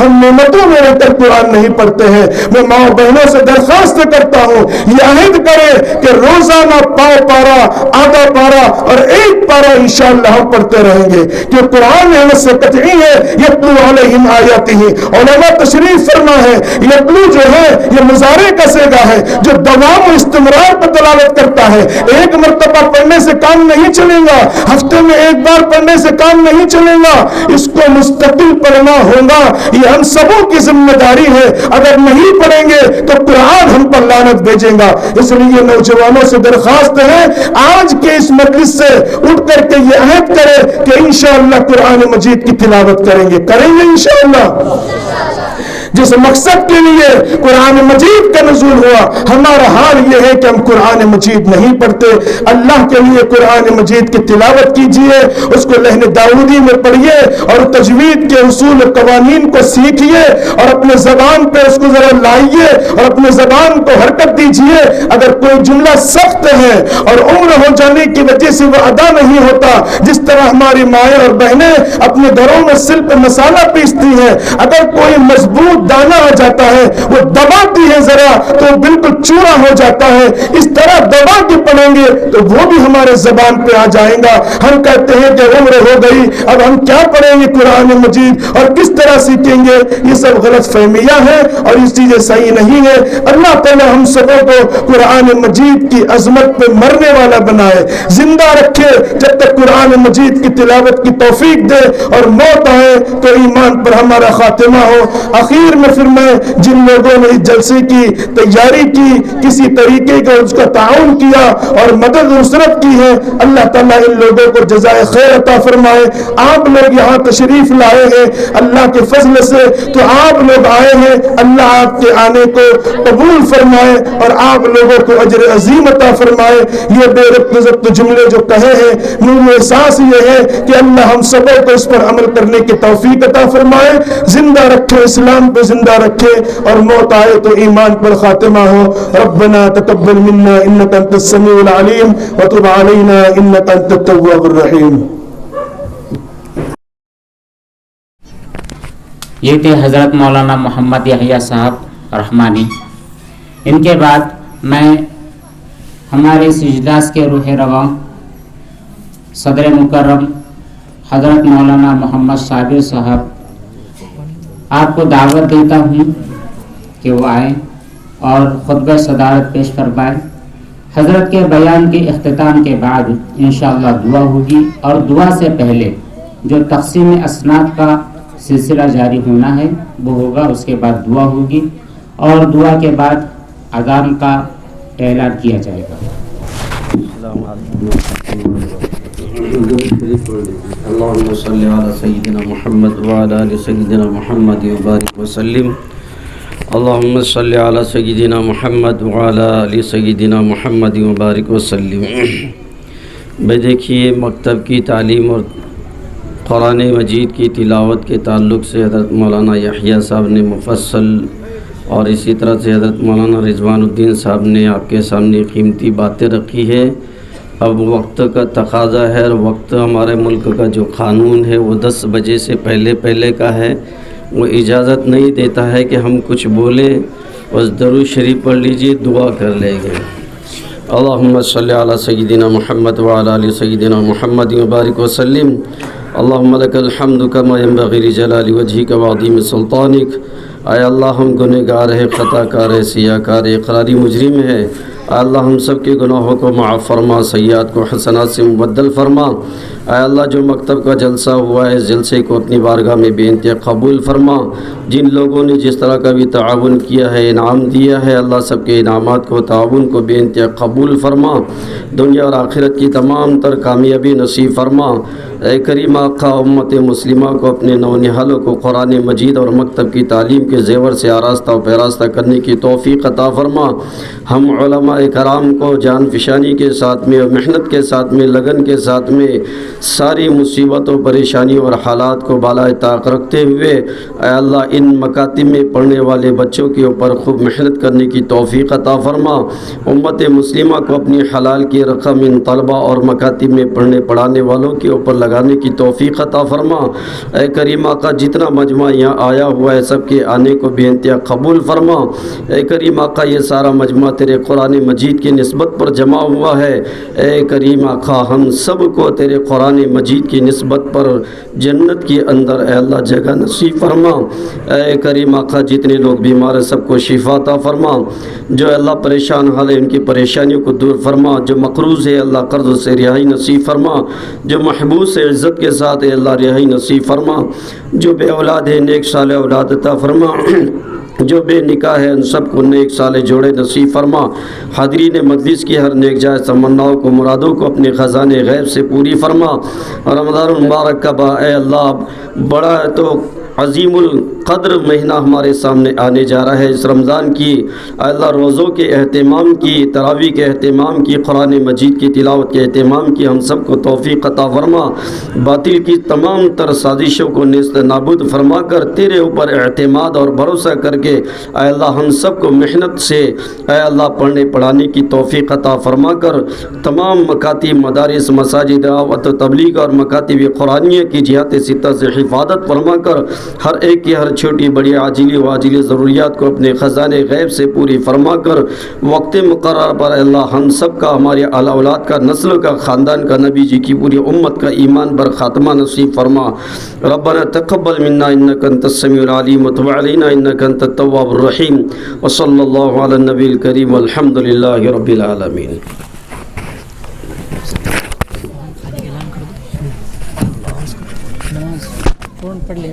S10: ہم نعمتوں میں رہ کر قرآن نہیں پڑھتے ہیں. میں ماں بہنوں سے درخواست کرتا ہوں, یہ عہد کریں کہ روزانہ پاؤ پارا, آدھا پارا اور ایک پارا انشاءاللہ ہم پڑھتے رہیں گے, کہ قرآن نعمت سے قطعی ہے. یتلو علیہم آیاتہ, علماء تشریف فرما ہے یتلو جو ہے یہ مضارع کا صیغہ ہے جو دوام و استمرار پر دلالت کرتا ہے. ایک مرتبہ پڑھنے سے کام نہیں چلے گا, ہفتے میں ایک بار پڑھنے سے کام نہیں چلے گا, اس کو مستقل پڑھنا ہوگا. یہ ہم سبوں کی ذمہ داری ہے. اگر نہیں پڑھیں گے تو قرآن ہم پر لعنت بھیجیں گا. اس لیے نوجوانوں سے درخواست ہے آج کے اس مجلس سے اٹھ کر کے یہ عہد کرے کہ انشاءاللہ قرآن مجید کی تلاوت کریں گے انشاءاللہ. جس مقصد کے لیے قرآن مجید کا نزول ہوا, ہمارا حال یہ ہے کہ ہم قرآن مجید نہیں پڑھتے. اللہ کے لیے قرآن مجید کی تلاوت کیجئے, اس کو لہن داؤدی میں پڑھیے اور تجوید کے اصول و قوانین کو سیکھیے اور اپنے زبان پہ اس کو ذرا لائیے اور اپنے زبان کو حرکت دیجئے. اگر کوئی جملہ سخت ہے اور عمر ہو جانے کی وجہ سے وہ ادا نہیں ہوتا, جس طرح ہماری مائیں اور بہنیں اپنے گھروں میں سل پہ مسالہ پیستی ہیں, اگر کوئی مضبوط دانا آ جاتا ہے وہ دباتی ہے ذرا تو بالکل چورا ہو جاتا ہے, اس طرح دبا کے پڑھیں گے تو وہ بھی ہمارے زبان پہ آ جائیں گا. ہم کہتے ہیں کہ عمر ہو گئی, اب ہم کیا پڑھیں گے قرآن مجید اور کس طرح سیکھیں گے؟ یہ سب غلط فہمیاں ہیں اور یہ چیزیں صحیح نہیں ہے. اللہ تعالی ہم سبوں کو قرآن مجید کی عظمت پہ مرنے والا بنائے, زندہ رکھے جب تک قرآن مجید کی تلاوت کی توفیق دے, اور موت آئے تو ایمان پر ہمارا خاتمہ ہو. آخر میں پھر میں جن لوگوں نے اس جلسے کی تیاری کی, کسی طریقے کا اس کا تعاون کیا اور مدد نصرت کی ہے, اللہ تعالیٰ ان لوگوں کو جزائے خیر عطا فرمائے. آپ لوگ یہاں تشریف لائے ہیں اللہ کے فضل سے, تو آپ لوگ آئے ہیں, اللہ آپ کے آنے کو قبول فرمائے اور آپ لوگوں کو اجر عظیم عطا فرمائے. یہ بے ربط ضبط جملے جو کہے ہیں, میرا احساس یہ ہے کہ اللہ ہم سبوں کو اس پر عمل کرنے کی توفیق عطا فرمائے, زندہ رکھے, اسلام پہ زندہ رکھے اور موت آئے تو ایمان پر خاتمہ ہو. ربنا تقبل منا انك انت السميع العليم وتب علينا انك انت التواب الرحيم.
S11: یہ تھے حضرت مولانا محمد یحییٰ صاحب رحمانی. ان کے بعد میں ہمارے اس اجلاس کے روح رواں صدر مکرم حضرت مولانا محمد صابر صاحب آپ کو دعوت دیتا ہوں کہ وہ آئیں اور خطبہ صدارت پیش فرمائیں. حضرت کے بیان کے اختتام کے بعد انشاءاللہ دعا ہوگی, اور دعا سے پہلے جو تقسیم اسناد کا سلسلہ جاری ہونا ہے وہ ہوگا, اس کے بعد دعا ہوگی اور دعا کے بعد اذان کا اعلان کیا جائے گا.
S12: اللهم صل على سيدنا محمد وعلى آل سيدنا محمد وبارك وسلم. اللهم صل على سيدنا محمد وعلى آل سيدنا محمد وبارك وسلم. میں دیکھیے مکتب کی تعلیم اور قرآن مجید کی تلاوت کے تعلق سے حضرت مولانا یحییٰ صاحب نے مفصل, اور اسی طرح سے حضرت مولانا رضوان الدین صاحب نے آپ کے سامنے قیمتی باتیں رکھی ہے. اب وقت کا تقاضا ہے, اور وقت ہمارے ملک کا جو قانون ہے وہ 10 بجے سے پہلے کا ہے, وہ اجازت نہیں دیتا ہے کہ ہم کچھ بولیں. بس درود شریف پڑھ لیجیے, دعا کر لیں گے. اللہم صلی علی سیدنا محمد وعلی آل سیدنا محمد وبارک وسلم. اللہم لک الحمد کما ینبغی لجلال وجہک وعظیم سلطانک. اے اللہ ہم گنہگار ہیں, خطا کار ہیں, سیاہ کار ہیں, اقراری مجرم ہیں. اے اللہ ہم سب کے گناہوں کو معاف فرما, سیئات کو حسنات سے مبدل فرما. اے اللہ جو مکتب کا جلسہ ہوا ہے, اس جلسے کو اپنی بارگاہ میں بے انتہا قبول فرما. جن لوگوں نے جس طرح کا بھی تعاون کیا ہے, انعام دیا ہے, اللہ سب کے انعامات کو, تعاون کو بے انتہا قبول فرما. دنیا اور آخرت کی تمام تر کامیابی نصیب فرما. اے کریم آقا, امت مسلمہ کو, اپنے نونہالوں کو قرآن مجید اور مکتب کی تعلیم کے زیور سے آراستہ و پیراستہ کرنے کی توفیق عطا فرما. ہم علماء کرام کو جان فشانی کے ساتھ میں، محنت کے ساتھ میں، لگن کے ساتھ میں ساری مصیبتوں، پریشانیوں اور حالات کو بالائے طاق رکھتے ہوئے اے اللہ ان مکاتب میں پڑھنے والے بچوں کے اوپر خوب محنت کرنے کی توفیق عطا فرما۔ امت مسلمہ کو اپنی حلال کی رقم ان طلبہ اور مکاتب میں پڑھنے پڑھانے والوں کے اوپر لگانے کی توفیق عطا فرما۔ اے کریم آقا جتنا مجمع یہاں آیا ہوا ہے سب کے آنے کو بے انتہا قبول فرما۔ اے کریم آقا یہ سارا مجمع تیرے قرآن مجید کی نسبت پر جمع ہوا ہے، اے کریم آقا ہم سب کو تیرے قرآن مجید کی نسبت پر جنت کے اندر اے اللہ جگہ نصیب فرما۔ اے کریم آقا جتنے لوگ بیمار ہیں سب کو شفا عطا فرما، جو اللہ پریشان حال ہے ان کی پریشانیوں کو دور فرما، جو مقروض ہے اللہ قرض سے رہائی نصیب فرما، جو محبوس ہے عزت کے ساتھ اے اللہ رہائی نصیب فرما، جو بے اولاد ہے نیک صالح اولاد عطا فرما، جو بے نکاح ہے ان سب کو نیک صالح جوڑے نصیب فرما۔ حاضرین مجلس کی ہر نیک جائز تمناؤں کو مرادوں کو اپنے خزانے غیب سے پوری فرما۔ رمضان المبارک کا اے اللہ بڑا ہے تو عظیم القدر مہینہ ہمارے سامنے آنے جا رہا ہے، اس رمضان کی اللہ روزوں کے اہتمام کی، تراویح کے اہتمام کی، قرآن مجید کی تلاوت کے اہتمام کی ہم سب کو توفیق عطا فرما۔ باطل کی تمام تر سازشوں کو نیست نابود فرما کر تیرے اوپر اعتماد اور بھروسہ کر کے اے اللہ ہم سب کو محنت سے اے اللہ پڑھنے پڑھانے کی توفیق عطا فرما کر تمام مکاتب، مدارس، مساجد، دعوت و تبلیغ اور مکاتب قرآنیہ کی جہات ستہ سے حفاظت فرما کر ہر ایک کی ہر چھوٹی بڑی عاجلی و عاجلی ضروریات کو اپنے خزانے غیب سے پوری فرما کر وقت مقرر پر اللہ ہم سب کا، ہمارے اولاد کا، نسل کا، خاندان کا، نبی جی کی پوری امت کا ایمان پر خاتمہ نصیب فرما۔ ربنا تقبل منا انک انت السمیع العلیم وتب علینا انک انت التواب الرحیم وصلی اللہ علی النبی الکریم والحمد للہ رب العالمین۔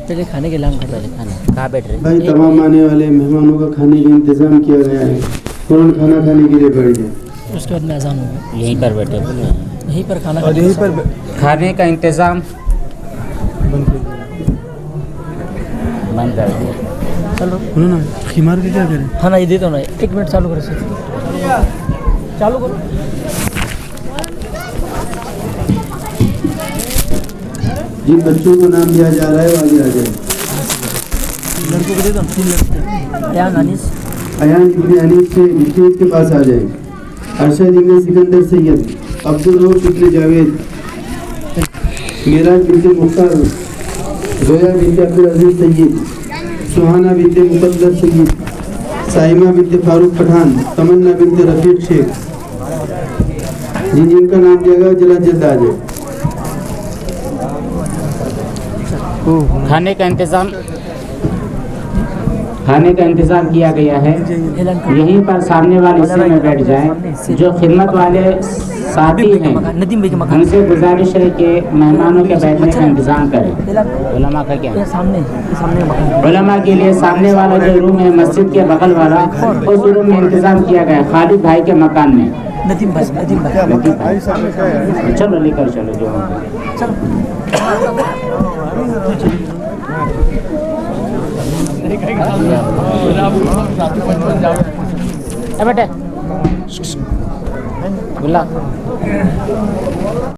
S5: پہلے کھانے کے اعلان کر رہے ہیں، کہاں بیٹھ رہے ہیں
S1: بھائی؟ تمام آنے والے مہمانوں کا کھانے کا انتظام کیا گیا ہے، فوراً کھانا کھانے کے لیے بیٹھ جائیں۔
S5: اس کے بعد میں اذان ہوگا،
S11: یہیں پر بیٹھے
S5: یہیں پر کھانا
S1: اور یہیں پر
S11: کھانے کا انتظام بند کر دیا۔
S5: چلو
S1: نا خمار کے کیا کریں؟
S5: کھانا یہ دیتا ہوں نا، ایک منٹ چالو کرو سر، چالو کرو۔
S1: جن بچوں کو نام دیا جا رہا ہے وہ آگے آ جائیں۔
S5: لڑکوں کو دیتا ہوں، 3 لڑکے، ایان انیس،
S1: ایان ابن انیس سے اسٹیج کے پاس آ جائیں۔ ارشد ابن سکندر سید، عبدالرؤف ابن جاوید، میراج بنت مختار، زویا بنت عبدالعزیز سید، سہانا بنت مقدر سید، سائمہ بنت فاروق پٹھان، تمنا بنت رفیق شیخ، جن کا نام دیا گیا جلد جلد آ جائے۔
S11: کھانے کا انتظام کیا گیا ہے، یہیں پر سامنے والے حصے میں بیٹھ جائیں۔ جو خدمت والے ساتھی ہیں ان سے گزارش ہے کہ مہمانوں کے بیٹھنے کا انتظام کریں۔ علماء کا کیا؟ علماء کے لیے سامنے والا جو روم ہے مسجد کے بغل والا، اس روم میں انتظام کیا گیا ہے خالد بھائی کے مکان میں۔ چلو لے کر چلو جو بیٹے